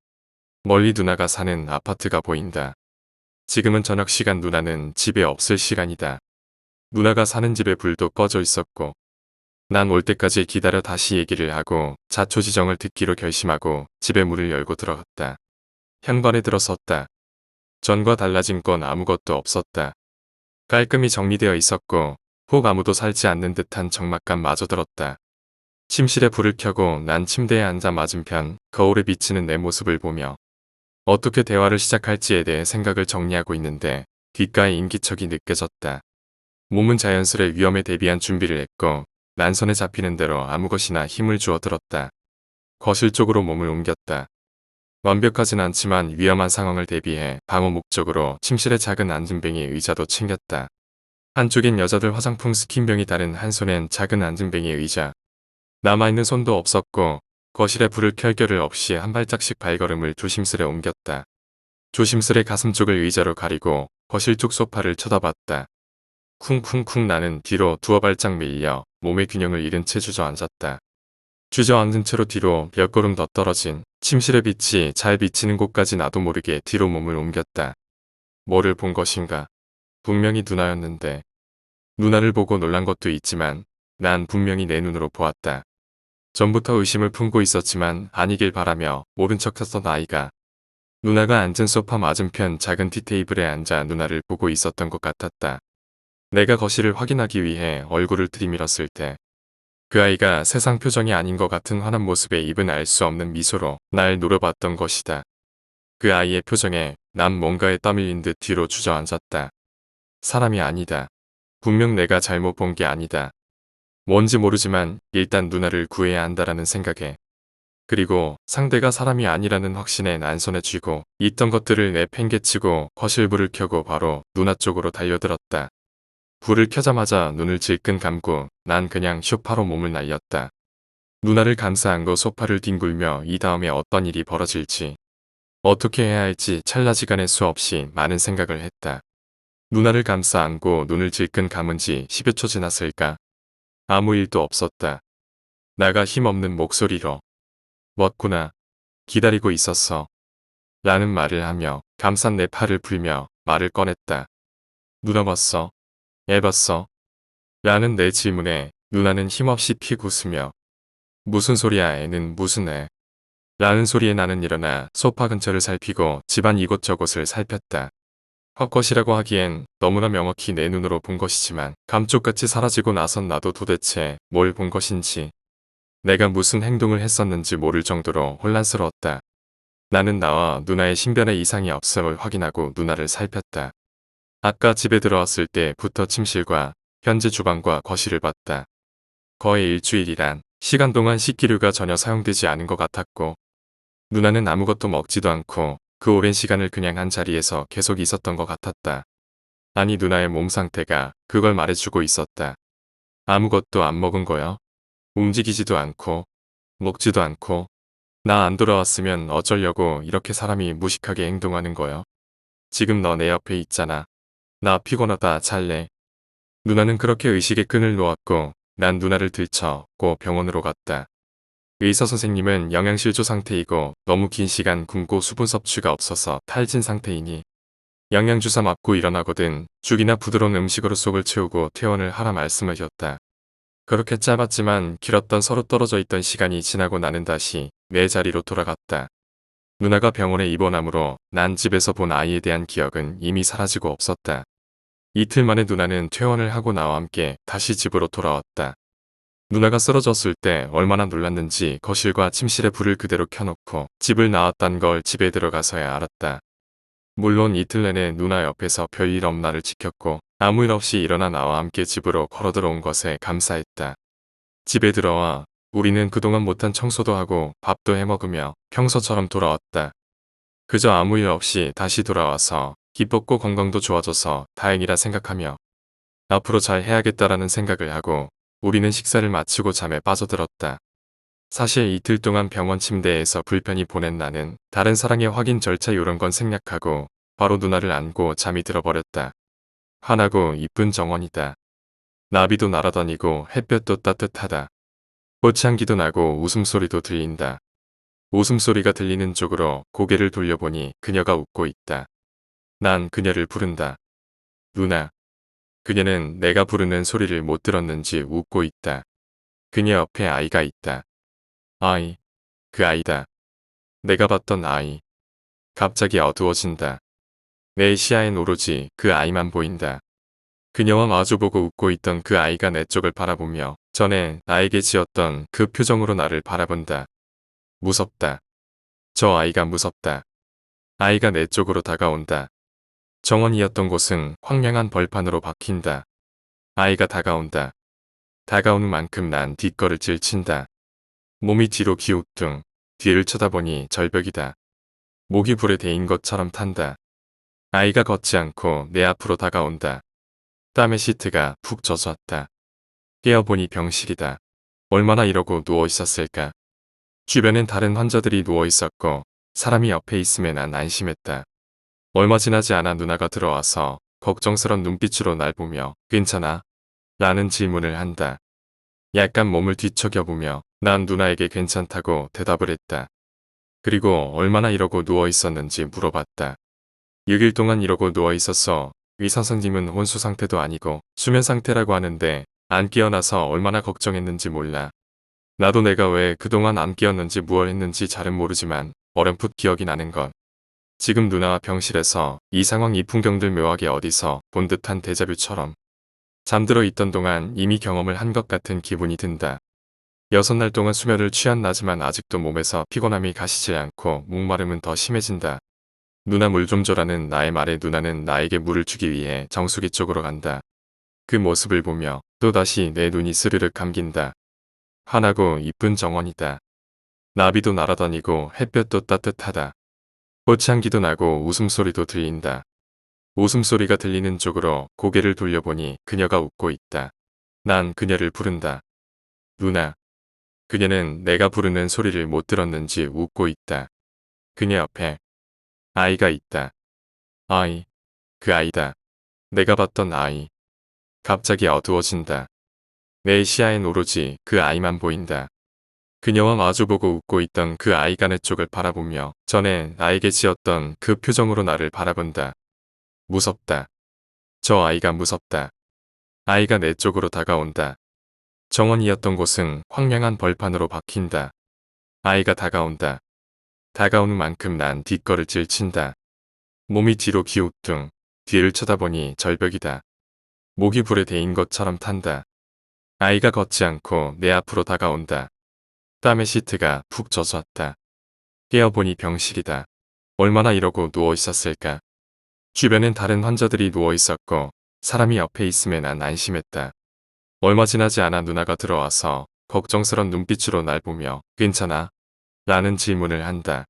멀리 누나가 사는 아파트가 보인다. 지금은 저녁 시간 누나는 집에 없을 시간이다. 누나가 사는 집에 불도 꺼져 있었고 난 올 때까지 기다려 다시 얘기를 하고 자초지정을 듣기로 결심하고 집에 문을 열고 들어갔다. 현관에 들어섰다. 전과 달라진 건 아무것도 없었다. 깔끔히 정리되어 있었고 혹 아무도 살지 않는 듯한 적막감마저 들었다. 침실에 불을 켜고 난 침대에 앉아 맞은편 거울에 비치는 내 모습을 보며 어떻게 대화를 시작할지에 대해 생각을 정리하고 있는데 귓가에 인기척이 느껴졌다. 몸은 자연스레 위험에 대비한 준비를 했고 난 손에 잡히는 대로 아무 것이나 힘을 주어 들었다. 거실 쪽으로 몸을 옮겼다. 완벽하진 않지만 위험한 상황을 대비해 방어 목적으로 침실의 작은 안전뱅이 의자도 챙겼다. 한쪽엔 여자들 화장품 스킨병이 다른 한 손엔 작은 안전뱅이 의자. 남아있는 손도 없었고 거실에 불을 켤 겨를 없이 한 발짝씩 발걸음을 조심스레 옮겼다. 조심스레 가슴 쪽을 의자로 가리고 거실 쪽 소파를 쳐다봤다. 쿵쿵쿵 나는 뒤로 두어 발짝 밀려 몸의 균형을 잃은 채 주저앉았다. 주저앉은 채로 뒤로 몇 걸음 더 떨어진 침실의 빛이 잘 비치는 곳까지 나도 모르게 뒤로 몸을 옮겼다. 뭐를 본 것인가? 분명히 누나였는데. 누나를 보고 놀란 것도 있지만 난 분명히 내 눈으로 보았다. 전부터 의심을 품고 있었지만 아니길 바라며 모른 척했던 아이가 누나가 앉은 소파 맞은편 작은 티테이블에 앉아 누나를 보고 있었던 것 같았다. 내가 거실을 확인하기 위해 얼굴을 들이밀었을 때 그 아이가 세상 표정이 아닌 것 같은 환한 모습에 입은 알 수 없는 미소로 날 노려봤던 것이다. 그 아이의 표정에 난 뭔가에 떠밀린 듯 뒤로 주저앉았다. 사람이 아니다. 분명 내가 잘못 본 게 아니다. 뭔지 모르지만 일단 누나를 구해야 한다라는 생각에 그리고 상대가 사람이 아니라는 확신에 난 손에 쥐고 있던 것들을 내팽개치고 거실 불을 켜고 바로 누나 쪽으로 달려들었다. 불을 켜자마자 눈을 질끈 감고 난 그냥 소파로 몸을 날렸다. 누나를 감싸 안고 소파를 뒹굴며 이 다음에 어떤 일이 벌어질지 어떻게 해야 할지 찰나지간에 수없이 많은 생각을 했다. 누나를 감싸 안고 눈을 질끈 감은 지 10여 초 지났을까? 아무 일도 없었다. 나가 힘없는 목소리로 웠구나. 기다리고 있었어. 라는 말을 하며 감싼 내 팔을 풀며 말을 꺼냈다. 누나 봤어? 애 봤어? 라는 내 질문에 누나는 힘없이 픽 웃으며 무슨 소리야 애는 무슨 애? 라는 소리에 나는 일어나 소파 근처를 살피고 집안 이곳저곳을 살폈다. 헛것이라고 하기엔 너무나 명확히 내 눈으로 본 것이지만 감쪽같이 사라지고 나선 나도 도대체 뭘 본 것인지 내가 무슨 행동을 했었는지 모를 정도로 혼란스러웠다. 나는 나와 누나의 신변에 이상이 없음을 확인하고 누나를 살폈다. 아까 집에 들어왔을 때부터 침실과 현재 주방과 거실을 봤다. 거의 일주일이란 시간 동안 식기류가 전혀 사용되지 않은 것 같았고 누나는 아무것도 먹지도 않고 그 오랜 시간을 그냥 한 자리에서 계속 있었던 것 같았다. 아니 누나의 몸 상태가 그걸 말해주고 있었다. 아무것도 안 먹은 거야? 움직이지도 않고 먹지도 않고 나 안 돌아왔으면 어쩌려고 이렇게 사람이 무식하게 행동하는 거요. 지금 너 내 옆에 있잖아. 나 피곤하다 잘래. 누나는 그렇게 의식의 끈을 놓았고 난 누나를 들쳐고 병원으로 갔다. 의사 선생님은 영양실조 상태이고 너무 긴 시간 굶고 수분 섭취가 없어서 탈진 상태이니 영양주사 맞고 일어나거든 죽이나 부드러운 음식으로 속을 채우고 퇴원을 하라 말씀하셨다. 그렇게 짧았지만 길었던 서로 떨어져 있던 시간이 지나고 나는 다시 내 자리로 돌아갔다. 누나가 병원에 입원하므로 난 집에서 본 아이에 대한 기억은 이미 사라지고 없었다. 이틀 만에 누나는 퇴원을 하고 나와 함께 다시 집으로 돌아왔다. 누나가 쓰러졌을 때 얼마나 놀랐는지 거실과 침실에 불을 그대로 켜놓고 집을 나왔단 걸 집에 들어가서야 알았다. 물론 이틀 내내 누나 옆에서 별일 없나를 지켰고 아무 일 없이 일어나 나와 함께 집으로 걸어 들어온 것에 감사했다. 집에 들어와 우리는 그동안 못한 청소도 하고 밥도 해먹으며 평소처럼 돌아왔다. 그저 아무 일 없이 다시 돌아와서 기뻤고 건강도 좋아져서 다행이라 생각하며 앞으로 잘 해야겠다라는 생각을 하고 우리는 식사를 마치고 잠에 빠져들었다. 사실 이틀 동안 병원 침대에서 불편히 보낸 나는 다른 사랑의 확인 절차 요런 건 생략하고 바로 누나를 안고 잠이 들어버렸다. 환하고 이쁜 정원이다. 나비도 날아다니고 햇볕도 따뜻하다. 꽃향기도 나고 웃음소리도 들린다. 웃음소리가 들리는 쪽으로 고개를 돌려보니 그녀가 웃고 있다. 난 그녀를 부른다. 누나. 그녀는 내가 부르는 소리를 못 들었는지 웃고 있다. 그녀 옆에 아이가 있다. 아이. 그 아이다. 내가 봤던 아이. 갑자기 어두워진다. 내 시야엔 오로지 그 아이만 보인다. 그녀와 마주보고 웃고 있던 그 아이가 내 쪽을 바라보며 전에 나에게 지었던 그 표정으로 나를 바라본다. 무섭다. 저 아이가 무섭다. 아이가 내 쪽으로 다가온다. 정원이었던 곳은 황량한 벌판으로 바뀐다. 아이가 다가온다. 다가오는 만큼 난 뒷걸을 찔친다. 몸이 뒤로 기우뚱. 뒤를 쳐다보니 절벽이다. 목이 불에 데인 것처럼 탄다. 아이가 걷지 않고 내 앞으로 다가온다. 땀에 시트가 푹 젖었다. 깨어보니 병실이다. 얼마나 이러고 누워 있었을까. 주변엔 다른 환자들이 누워 있었고 사람이 옆에 있음에 난 안심했다. 얼마 지나지 않아 누나가 들어와서 걱정스런 눈빛으로 날 보며 괜찮아? 라는 질문을 한다. 약간 몸을 뒤척여보며 난 누나에게 괜찮다고 대답을 했다. 그리고 얼마나 이러고 누워 있었는지 물어봤다. 6일 동안 이러고 누워 있었어. 의사 선생님은 혼수 상태도 아니고 수면 상태라고 하는데 안 깨어나서 얼마나 걱정했는지 몰라. 나도 내가 왜 그동안 안 깨었는지 무얼 했는지 잘은 모르지만 어렴풋 기억이 나는 것. 지금 누나와 병실에서 이 상황 이 풍경들 묘하게 어디서 본 듯한 데자뷰처럼 잠들어 있던 동안 이미 경험을 한 것 같은 기분이 든다. 6날 동안 수면을 취한 나지만 아직도 몸에서 피곤함이 가시지 않고 목마름은 더 심해진다. 누나 물 좀 줘라는 나의 말에 누나는 나에게 물을 주기 위해 정수기 쪽으로 간다. 그 모습을 보며 또다시 내 눈이 스르륵 감긴다. 환하고 이쁜 정원이다. 나비도 날아다니고 햇볕도 따뜻하다. 꽃향기도 나고 웃음소리도 들린다. 웃음소리가 들리는 쪽으로 고개를 돌려보니 그녀가 웃고 있다. 난 그녀를 부른다. 누나. 그녀는 내가 부르는 소리를 못 들었는지 웃고 있다. 그녀 옆에 아이가 있다. 아이. 그 아이다. 내가 봤던 아이. 갑자기 어두워진다. 내 시야엔 오로지 그 아이만 보인다. 그녀와 마주보고 웃고 있던 그 아이가 내 쪽을 바라보며 전에 나에게 지었던 그 표정으로 나를 바라본다. 무섭다. 저 아이가 무섭다. 아이가 내 쪽으로 다가온다. 정원이었던 곳은 황량한 벌판으로 바뀐다. 아이가 다가온다. 다가오는 만큼 난 뒷걸을 찔친다. 몸이 뒤로 기우뚱. 뒤를 쳐다보니 절벽이다. 목이 불에 데인 것처럼 탄다. 아이가 걷지 않고 내 앞으로 다가온다. 땀에 시트가 푹 젖었다. 깨어보니 병실이다. 얼마나 이러고 누워 있었을까. 주변엔 다른 환자들이 누워 있었고 사람이 옆에 있음에 난 안심했다. 얼마 지나지 않아 누나가 들어와서 걱정스런 눈빛으로 날 보며 괜찮아? 라는 질문을 한다.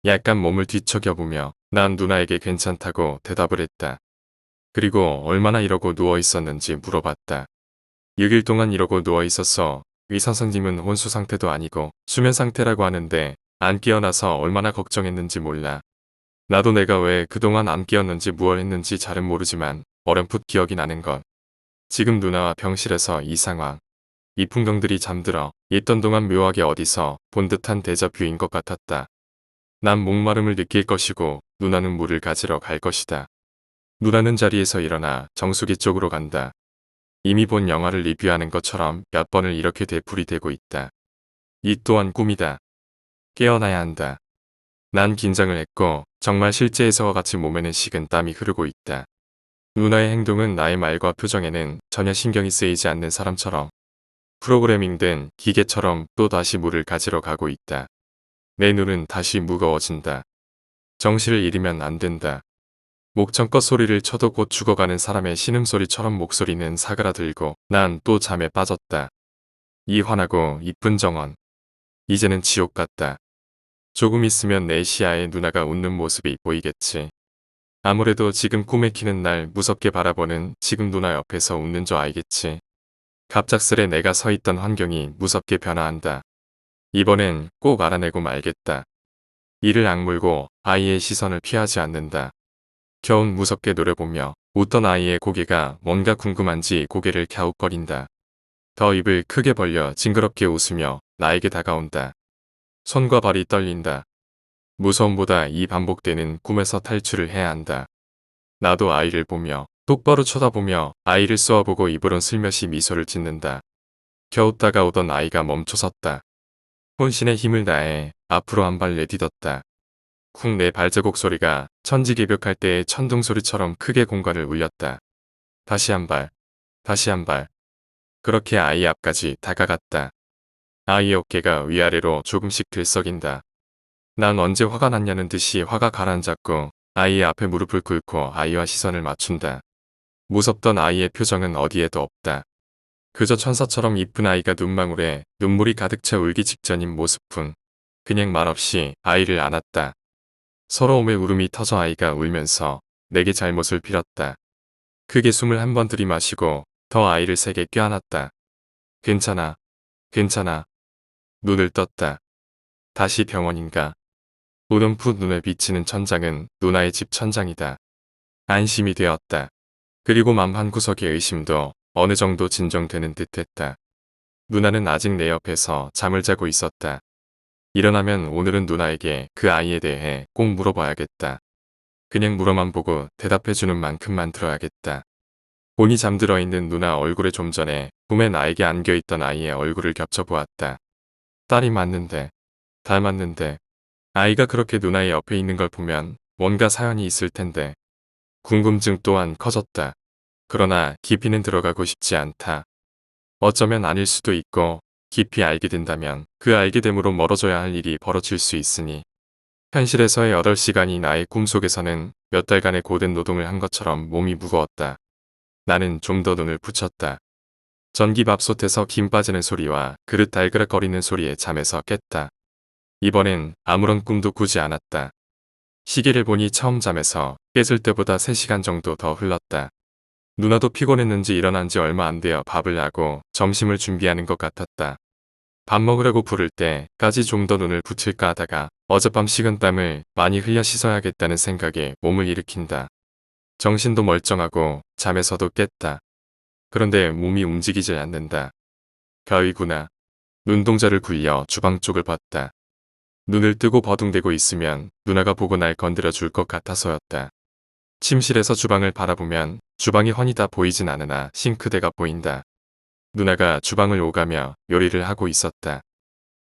약간 몸을 뒤척여보며 난 누나에게 괜찮다고 대답을 했다. 그리고 얼마나 이러고 누워 있었는지 물어봤다. 6일 동안 이러고 누워 있었어. 의사 선생님은 혼수 상태도 아니고 수면 상태라고 하는데 안 깨어나서 얼마나 걱정했는지 몰라. 나도 내가 왜 그동안 안 깨었는지 무얼 했는지 잘은 모르지만 어렴풋 기억이 나는 것. 지금 누나와 병실에서 이 상황. 이 풍경들이 잠들어 있던 동안 묘하게 어디서 본 듯한 데자뷰인 것 같았다. 난 목마름을 느낄 것이고 누나는 물을 가지러 갈 것이다. 누나는 자리에서 일어나 정수기 쪽으로 간다. 이미 본 영화를 리뷰하는 것처럼 몇 번을 이렇게 되풀이되고 있다. 이 또한 꿈이다. 깨어나야 한다. 난 긴장을 했고 정말 실제에서와 같이 몸에는 식은 땀이 흐르고 있다. 누나의 행동은 나의 말과 표정에는 전혀 신경이 쓰이지 않는 사람처럼 프로그래밍된 기계처럼 또다시 물을 가지러 가고 있다. 내 눈은 다시 무거워진다. 정신을 잃으면 안 된다. 목청껏 소리를 쳐도 곧 죽어가는 사람의 신음소리처럼 목소리는 사그라들고 난 또 잠에 빠졌다. 이 환하고 이쁜 정원. 이제는 지옥 같다. 조금 있으면 내 시야에 누나가 웃는 모습이 보이겠지. 아무래도 지금 꿈에 키는 날 무섭게 바라보는 지금 누나 옆에서 웃는 줄 알겠지. 갑작스레 내가 서 있던 환경이 무섭게 변화한다. 이번엔 꼭 알아내고 말겠다. 이를 악물고 아이의 시선을 피하지 않는다. 겨운 무섭게 노려보며 웃던 아이의 고개가 뭔가 궁금한지 고개를 갸웃거린다. 더 입을 크게 벌려 징그럽게 웃으며 나에게 다가온다. 손과 발이 떨린다. 무서움보다 이 반복되는 꿈에서 탈출을 해야 한다. 나도 아이를 보며 똑바로 쳐다보며 아이를 쏘아보고 입으론 슬며시 미소를 짓는다. 겨우 다가오던 아이가 멈춰섰다. 혼신의 힘을 다해 앞으로 한 발 내딛었다. 쿵 내 발자국 소리가 천지개벽할 때의 천둥 소리처럼 크게 공간을 울렸다. 다시 한 발, 다시 한 발. 그렇게 아이 앞까지 다가갔다. 아이의 어깨가 위아래로 조금씩 들썩인다. 난 언제 화가 났냐는 듯이 화가 가라앉았고 아이의 앞에 무릎을 꿇고 아이와 시선을 맞춘다. 무섭던 아이의 표정은 어디에도 없다. 그저 천사처럼 이쁜 아이가 눈망울에 눈물이 가득 차 울기 직전인 모습뿐. 그냥 말없이 아이를 안았다. 서러움에 울음이 터져 아이가 울면서 내게 잘못을 빌었다. 크게 숨을 한 번 들이마시고 더 아이를 세게 껴안았다. 괜찮아, 괜찮아. 눈을 떴다. 다시 병원인가. 우는풋 눈에 비치는 천장은 누나의 집 천장이다. 안심이 되었다. 그리고 맘 한구석의 의심도 어느 정도 진정되는 듯했다. 누나는 아직 내 옆에서 잠을 자고 있었다. 일어나면 오늘은 누나에게 그 아이에 대해 꼭 물어봐야겠다. 그냥 물어만 보고 대답해주는 만큼만 들어야겠다. 본이 잠들어 있는 누나 얼굴에 좀 전에 꿈에 나에게 안겨있던 아이의 얼굴을 겹쳐보았다. 딸이 맞는데, 닮았는데, 아이가 그렇게 누나의 옆에 있는 걸 보면 뭔가 사연이 있을 텐데. 궁금증 또한 커졌다. 그러나 깊이는 들어가고 싶지 않다. 어쩌면 아닐 수도 있고 깊이 알게 된다면 그 알게 됨으로 멀어져야 할 일이 벌어질 수 있으니 현실에서의 8시간이 나의 꿈속에서는 몇 달간의 고된 노동을 한 것처럼 몸이 무거웠다. 나는 좀 더 눈을 붙였다. 전기밥솥에서 김 빠지는 소리와 그릇 달그락거리는 소리에 잠에서 깼다. 이번엔 아무런 꿈도 꾸지 않았다. 시계를 보니 처음 잠에서 깼을 때보다 3시간 정도 더 흘렀다. 누나도 피곤했는지 일어난 지 얼마 안 되어 밥을 하고 점심을 준비하는 것 같았다. 밥 먹으려고 부를 때까지 좀 더 눈을 붙일까 하다가 어젯밤 식은 땀을 많이 흘려 씻어야겠다는 생각에 몸을 일으킨다. 정신도 멀쩡하고 잠에서도 깼다. 그런데 몸이 움직이질 않는다. 가위구나. 눈동자를 굴려 주방 쪽을 봤다. 눈을 뜨고 버둥대고 있으면 누나가 보고 날 건드려 줄 것 같아서였다. 침실에서 주방을 바라보면 주방이 훤히 다 보이진 않으나 싱크대가 보인다. 누나가 주방을 오가며 요리를 하고 있었다.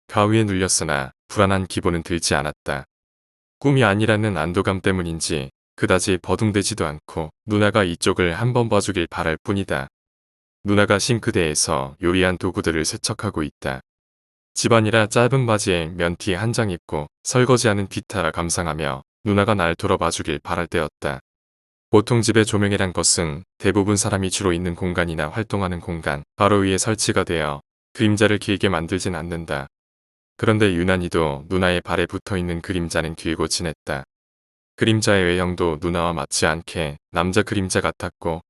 가위에 눌렸으나 불안한 기분은 들지 않았다. 꿈이 아니라는 안도감 때문인지 그다지 버둥대지도 않고 누나가 이쪽을 한번 봐주길 바랄 뿐이다. 누나가 싱크대에서 요리한 도구들을 세척하고 있다. 집안이라 짧은 바지에 면티 한 장 입고 설거지하는 뒤따라 감상하며 누나가 날 돌아봐주길 바랄 때였다. 보통 집의 조명이란 것은 대부분 사람이 주로 있는 공간이나 활동하는 공간 바로 위에 설치가 되어 그림자를 길게 만들진 않는다. 그런데 유난히도 누나의 발에 붙어있는 그림자는 길고 진했다. 그림자의 외형도 누나와 맞지 않게 남자 그림자 같았고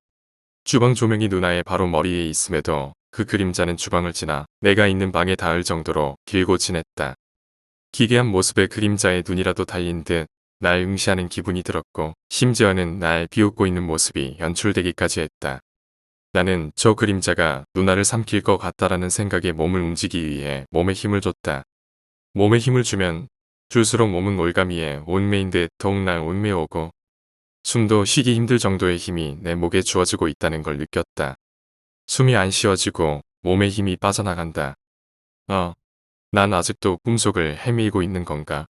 주방 조명이 누나의 바로 머리에 있음에도 그 그림자는 주방을 지나 내가 있는 방에 닿을 정도로 길고 진했다. 기괴한 모습에 그림자의 눈이라도 달린 듯 날 응시하는 기분이 들었고 심지어는 날 비웃고 있는 모습이 연출되기까지 했다. 나는 저 그림자가 누나를 삼킬 것 같다라는 생각에 몸을 움직이기 위해 몸에 힘을 줬다. 몸에 힘을 주면 줄수록 몸은 올가미에 온매인 듯 더욱 날 온매오고 숨도 쉬기 힘들 정도의 힘이 내 목에 주어지고 있다는 걸 느꼈다. 숨이 안 쉬어지고 몸에 힘이 빠져나간다. 난 아직도 꿈속을 헤매고 있는 건가?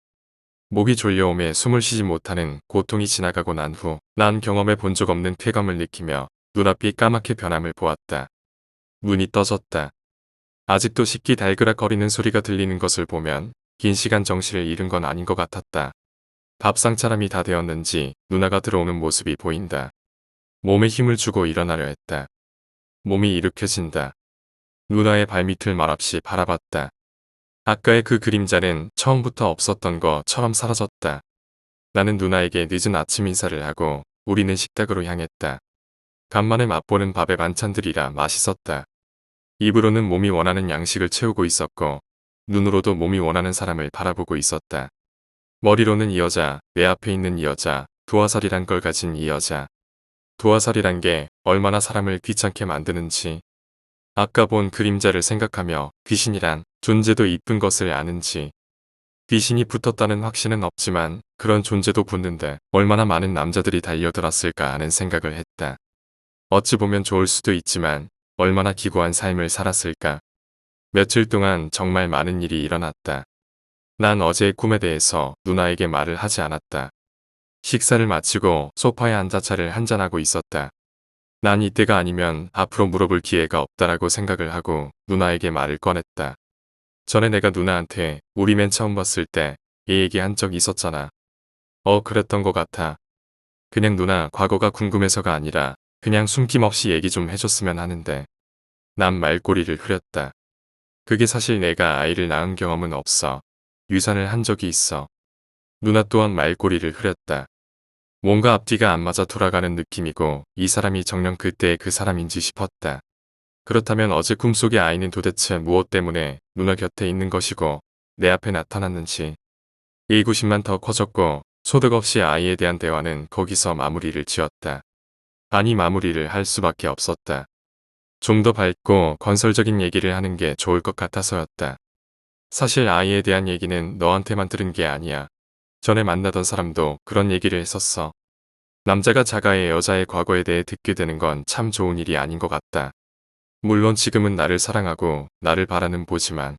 목이 졸려오매 숨을 쉬지 못하는 고통이 지나가고 난 후 난 경험해 본 적 없는 쾌감을 느끼며 눈앞이 까맣게 변함을 보았다. 눈이 떠졌다. 아직도 식기 달그락거리는 소리가 들리는 것을 보면 긴 시간 정신을 잃은 건 아닌 것 같았다. 밥상 차람이 다 되었는지 누나가 들어오는 모습이 보인다. 몸에 힘을 주고 일어나려 했다. 몸이 일으켜진다. 누나의 발밑을 말없이 바라봤다. 아까의 그 그림자는 처음부터 없었던 것처럼 사라졌다. 나는 누나에게 늦은 아침 인사를 하고 우리는 식탁으로 향했다. 간만에 맛보는 밥의 반찬들이라 맛있었다. 입으로는 몸이 원하는 양식을 채우고 있었고 눈으로도 몸이 원하는 사람을 바라보고 있었다. 머리로는 이 여자, 내 앞에 있는 이 여자, 도화살이란 걸 가진 이 여자. 도화살이란 게 얼마나 사람을 귀찮게 만드는지. 아까 본 그림자를 생각하며 귀신이란 존재도 이쁜 것을 아는지. 귀신이 붙었다는 확신은 없지만 그런 존재도 붙는데 얼마나 많은 남자들이 달려들었을까 하는 생각을 했다. 어찌 보면 좋을 수도 있지만 얼마나 기고한 삶을 살았을까. 며칠 동안 정말 많은 일이 일어났다. 난 어제의 꿈에 대해서 누나에게 말을 하지 않았다. 식사를 마치고 소파에 앉아 차를 한잔하고 있었다. 난 이때가 아니면 앞으로 물어볼 기회가 없다라고 생각을 하고 누나에게 말을 꺼냈다. 전에 내가 누나한테 우리 맨 처음 봤을 때 이 얘기 한 적 있었잖아. 그랬던 것 같아. 그냥 누나 과거가 궁금해서가 아니라 그냥 숨김없이 얘기 좀 해줬으면 하는데. 난 말꼬리를 흐렸다. 그게 사실 내가 아이를 낳은 경험은 없어. 유산을 한 적이 있어. 누나 또한 말꼬리를 흐렸다. 뭔가 앞뒤가 안 맞아 돌아가는 느낌이고 이 사람이 정녕 그때의 그 사람인지 싶었다. 그렇다면 어제 꿈속의 아이는 도대체 무엇 때문에 누나 곁에 있는 것이고 내 앞에 나타났는지. 의구심만 더 커졌고 소득 없이 아이에 대한 대화는 거기서 마무리를 지었다. 아니 마무리를 할 수밖에 없었다. 좀 더 밝고 건설적인 얘기를 하는 게 좋을 것 같아서였다. 사실 아이에 대한 얘기는 너한테만 들은 게 아니야. 전에 만나던 사람도 그런 얘기를 했었어. 남자가 자가의 여자의 과거에 대해 듣게 되는 건 참 좋은 일이 아닌 것 같다. 물론 지금은 나를 사랑하고 나를 바라는 보지만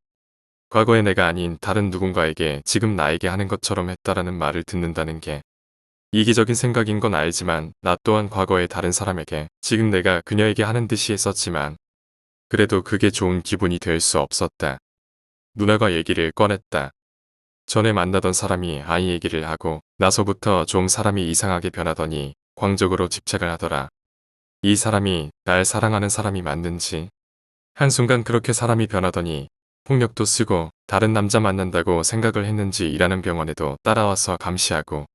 과거의 내가 아닌 다른 누군가에게 지금 나에게 하는 것처럼 했다라는 말을 듣는다는 게 이기적인 생각인 건 알지만 나 또한 과거의 다른 사람에게 지금 내가 그녀에게 하는 듯이 했었지만 그래도 그게 좋은 기분이 될 수 없었다. 누나가 얘기를 꺼냈다. 전에 만나던 사람이 아이 얘기를 하고 나서부터 좀 사람이 이상하게 변하더니 광적으로 집착을 하더라. 이 사람이 날 사랑하는 사람이 맞는지. 한순간 그렇게 사람이 변하더니 폭력도 쓰고 다른 남자 만난다고 생각을 했는지 일하는 병원에도 따라와서 감시하고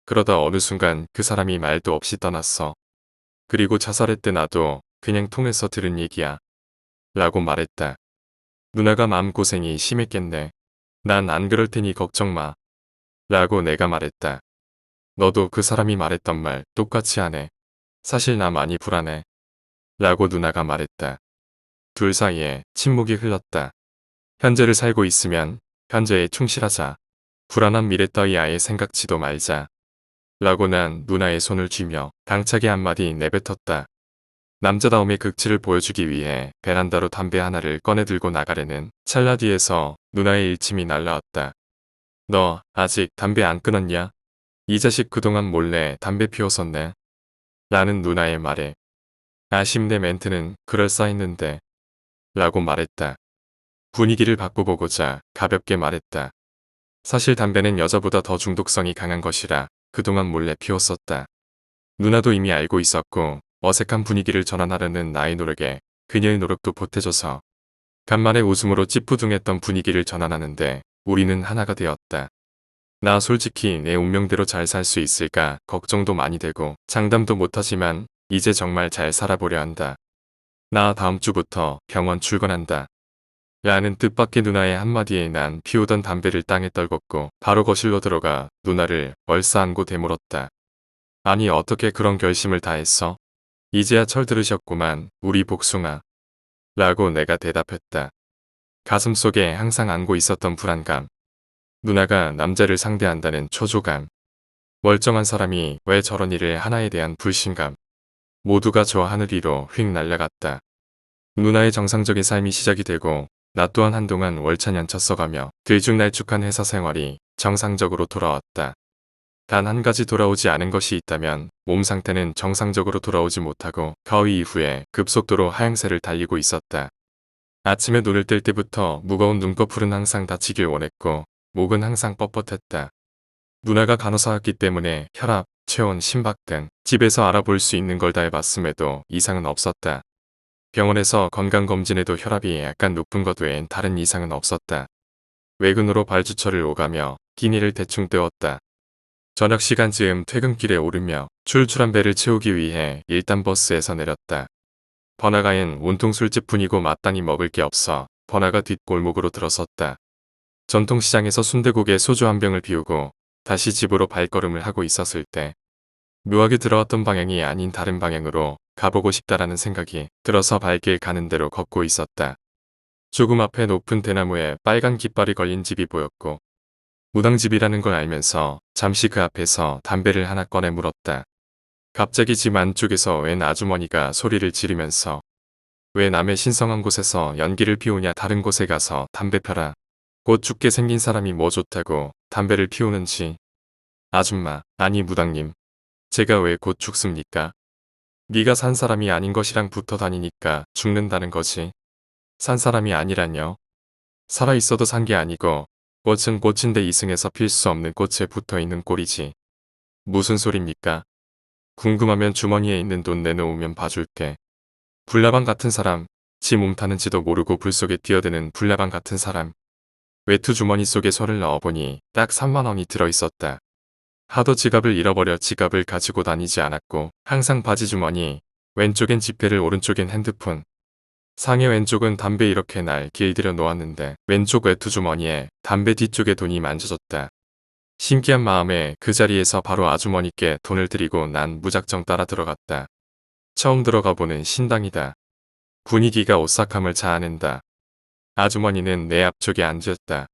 그러다 어느 순간 그 사람이 말도 없이 떠났어. 그리고 자살했대. 나도 그냥 통해서 들은 얘기야. 라고 말했다. 누나가 마음고생이 심했겠네. 난 안 그럴 테니 걱정 마. 라고 내가 말했다. 너도 그 사람이 말했던 말 똑같이 하네. 사실 나 많이 불안해. 라고 누나가 말했다. 둘 사이에 침묵이 흘렀다. 현재를 살고 있으면 현재에 충실하자. 불안한 미래 따위 아예 생각지도 말자. 라고 난 누나의 손을 쥐며 당차게 한마디 내뱉었다. 남자다움의 극치를 보여주기 위해 베란다로 담배 하나를 꺼내 들고 나가려는 찰나 뒤에서 누나의 일침이 날라왔다. 너 아직 담배 안 끊었냐? 이 자식 그동안 몰래 담배 피웠었네. 라는 누나의 말에 아쉽네. 멘트는 그럴싸했는데. 라고 말했다. 분위기를 바꿔보고자 가볍게 말했다. 사실 담배는 여자보다 더 중독성이 강한 것이라 그동안 몰래 피웠었다. 누나도 이미 알고 있었고 어색한 분위기를 전환하려는 나의 노력에 그녀의 노력도 보태줘서 간만에 웃음으로 찌뿌둥했던 분위기를 전환하는데 우리는 하나가 되었다. 나 솔직히 내 운명대로 잘 살 수 있을까 걱정도 많이 되고 장담도 못하지만 이제 정말 잘 살아보려 한다. 나 다음 주부터 병원 출근한다. 라는 뜻밖의 누나의 한마디에 난 피우던 담배를 땅에 떨궜고 바로 거실로 들어가 누나를 얼싸안고 되물었다. 아니 어떻게 그런 결심을 다 했어? 이제야 철들으셨구만 우리 복숭아. 라고 내가 대답했다. 가슴속에 항상 안고 있었던 불안감. 누나가 남자를 상대한다는 초조감. 멀쩡한 사람이 왜 저런 일을 하나에 대한 불신감. 모두가 저 하늘 위로 휙 날아갔다. 누나의 정상적인 삶이 시작이 되고 나 또한 한동안 월차년차 써가며 들쭉날쭉한 회사 생활이 정상적으로 돌아왔다. 단 한 가지 돌아오지 않은 것이 있다면 몸 상태는 정상적으로 돌아오지 못하고 가위 이후에 급속도로 하향세를 달리고 있었다. 아침에 눈을 뜰 때부터 무거운 눈꺼풀은 항상 다치길 원했고 목은 항상 뻣뻣했다. 누나가 간호사였기 때문에 혈압, 체온, 심박 등 집에서 알아볼 수 있는 걸 다 해봤음에도 이상은 없었다. 병원에서 건강검진에도 혈압이 약간 높은 것 외엔 다른 이상은 없었다. 외근으로 발주처를 오가며 끼니를 대충 때웠다. 저녁 시간쯤 퇴근길에 오르며 출출한 배를 채우기 위해 일단 버스에서 내렸다. 번화가엔 온통 술집뿐이고 마땅히 먹을 게 없어 번화가 뒷골목으로 들어섰다. 전통시장에서 순대국에 소주 한 병을 비우고 다시 집으로 발걸음을 하고 있었을 때 묘하게 들어왔던 방향이 아닌 다른 방향으로 가보고 싶다라는 생각이 들어서 발길 가는 대로 걷고 있었다. 조금 앞에 높은 대나무에 빨간 깃발이 걸린 집이 보였고 무당집이라는 걸 알면서 잠시 그 앞에서 담배를 하나 꺼내 물었다. 갑자기 집 안쪽에서 웬 아주머니가 소리를 지르면서 왜 남의 신성한 곳에서 연기를 피우냐 다른 곳에 가서 담배 펴라. 곧 죽게 생긴 사람이 뭐 좋다고 담배를 피우는지. 아줌마, 아니 무당님. 제가 왜 곧 죽습니까? 네가 산 사람이 아닌 것이랑 붙어 다니니까 죽는다는 거지. 산 사람이 아니란요. 살아있어도 산 게 아니고 꽃은 꽃인데 이승에서 필 수 없는 꽃에 붙어있는 꼴이지. 무슨 소립니까? 궁금하면 주머니에 있는 돈 내놓으면 봐줄게. 불나방 같은 사람, 지 몸 타는지도 모르고 불 속에 뛰어드는 불나방 같은 사람. 외투 주머니 속에 손을 넣어보니 딱 3만 원이 들어있었다. 하도 지갑을 잃어버려 지갑을 가지고 다니지 않았고 항상 바지 주머니, 왼쪽엔 지폐를 오른쪽엔 핸드폰. 상의 왼쪽은 담배 이렇게 날 길들여 놓았는데 왼쪽 외투 주머니에 담배 뒤쪽에 돈이 만져졌다. 신기한 마음에 그 자리에서 바로 아주머니께 돈을 드리고 난 무작정 따라 들어갔다. 처음 들어가 보는 신당이다. 분위기가 오싹함을 자아낸다. 아주머니는 내 앞쪽에 앉았다.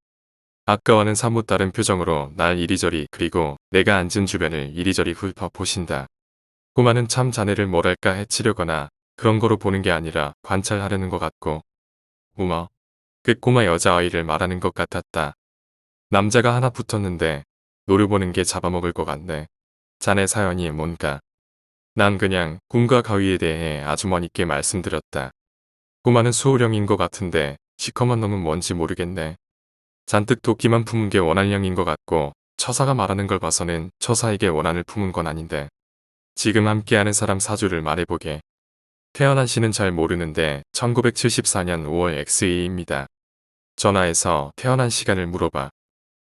아까와는 사뭇 다른 표정으로 날 이리저리 그리고 내가 앉은 주변을 이리저리 훑어보신다. 꼬마는 참 자네를 뭐랄까 해치려거나 그런 거로 보는 게 아니라 관찰하려는 것 같고 우머, 그 꼬마 여자아이를 말하는 것 같았다. 남자가 하나 붙었는데 노려보는 게 잡아먹을 것 같네. 자네 사연이 뭔가. 난 그냥 꿈과 가위에 대해 아주머니께 말씀드렸다. 꼬마는 수호령인 것 같은데 시커먼 놈은 뭔지 모르겠네. 잔뜩 도끼만 품은 게 원한령인 것 같고 처사가 말하는 걸 봐서는 처사에게 원한을 품은 건 아닌데. 지금 함께하는 사람 사주를 말해보게. 태어난 시는 잘 모르는데 1974년 5월 XE입니다. 전화해서 태어난 시간을 물어봐.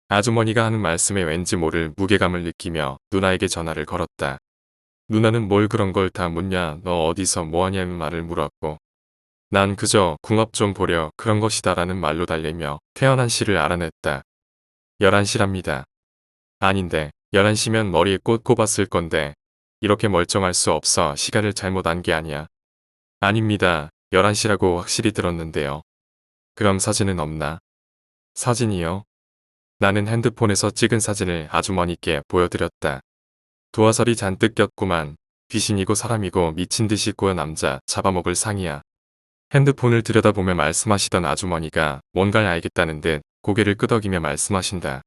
아주머니가 하는 말씀에 왠지 모를 무게감을 느끼며 누나에게 전화를 걸었다. 누나는 뭘 그런 걸 다 묻냐 너 어디서 뭐하냐는 말을 물었고 난 그저 궁합 좀 보려 그런 것이다라는 말로 달래며 태어난 시를 알아냈다. 11시랍니다. 아닌데 11시면 머리에 꽃 꼽았을 건데 이렇게 멀쩡할 수 없어 시간을 잘못 안 게 아니야. 아닙니다. 11시라고 확실히 들었는데요. 그럼 사진은 없나? 사진이요? 나는 핸드폰에서 찍은 사진을 아주머니께 보여드렸다. 도화설이 잔뜩 꼈구만. 귀신이고 사람이고 미친 듯이 꼬여 남자 잡아먹을 상이야. 핸드폰을 들여다보며 말씀하시던 아주머니가 뭔가를 알겠다는 듯 고개를 끄덕이며 말씀하신다.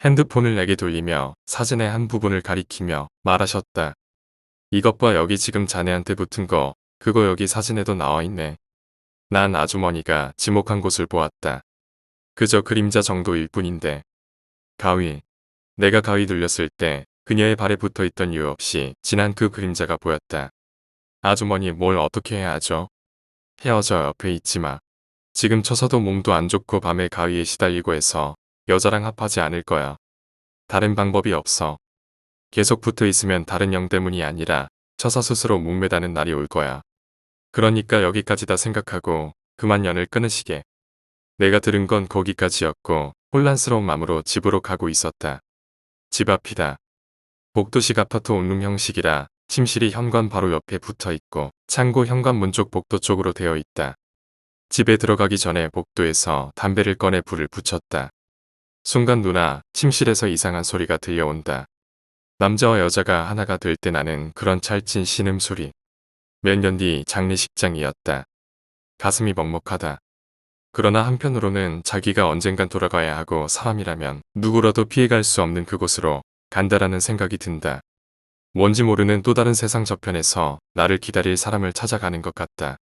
핸드폰을 내게 돌리며 사진의 한 부분을 가리키며 말하셨다. 이것 봐 여기 지금 자네한테 붙은 거 그거 여기 사진에도 나와 있네. 난 아주머니가 지목한 곳을 보았다. 그저 그림자 정도일 뿐인데. 가위. 내가 가위 눌렸을 때 그녀의 발에 붙어있던 이유 없이 진한 그 그림자가 보였다. 아주머니 뭘 어떻게 해야 하죠? 헤어져 옆에 있지 마. 지금 쳐서도 몸도 안 좋고 밤에 가위에 시달리고 해서 여자랑 합하지 않을 거야. 다른 방법이 없어. 계속 붙어 있으면 다른 영 때문이 아니라 처사 스스로 목매다는 날이 올 거야. 그러니까 여기까지다 생각하고 그만 연을 끊으시게. 내가 들은 건 거기까지였고 혼란스러운 마음으로 집으로 가고 있었다. 집 앞이다. 복도식 아파트 원룸 형식이라 침실이 현관 바로 옆에 붙어 있고 창고 현관문 쪽 복도 쪽으로 되어 있다. 집에 들어가기 전에 복도에서 담배를 꺼내 불을 붙였다. 순간 누나 침실에서 이상한 소리가 들려온다. 남자와 여자가 하나가 될 때 나는 그런 찰진 신음소리. 몇 년 뒤 장례식장이었다. 가슴이 먹먹하다. 그러나 한편으로는 자기가 언젠간 돌아가야 하고 사람이라면 누구라도 피해갈 수 없는 그곳으로 간다라는 생각이 든다. 뭔지 모르는 또 다른 세상 저편에서 나를 기다릴 사람을 찾아가는 것 같다.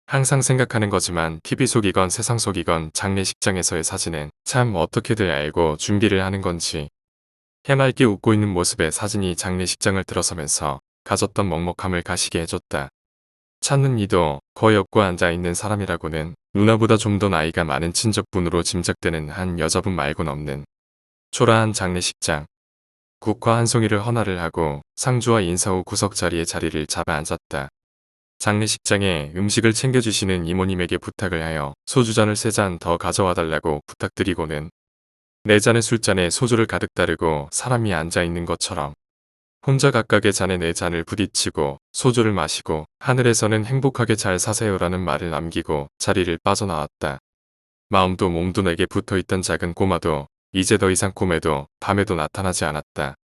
항상 생각하는 거지만 TV 속이건 세상 속이건 장례식장에서의 사진은 참 어떻게들 알고 준비를 하는 건지. 해맑게 웃고 있는 모습의 사진이 장례식장을 들어서면서 가졌던 먹먹함을 가시게 해줬다. 찾는 이도 거의 없고 앉아있는 사람이라고는 누나보다 좀 더 나이가 많은 친척분으로 짐작되는 한 여자분 말곤 없는 초라한 장례식장. 국화 한 송이를 헌화를 하고 상주와 인사 후 구석 자리에 자리를 잡아 앉았다. 장례식장에 음식을 챙겨주시는 이모님에게 부탁을 하여 소주잔을 3잔 더 가져와 달라고 부탁드리고는 4잔의 술잔에 소주를 가득 따르고 사람이 앉아있는 것처럼 혼자 각각의 잔에 4잔을 부딪히고 소주를 마시고 하늘에서는 행복하게 잘 사세요라는 말을 남기고 자리를 빠져나왔다. 마음도 몸도 내게 붙어있던 작은 꼬마도 이제 더 이상 꿈에도 밤에도 나타나지 않았다.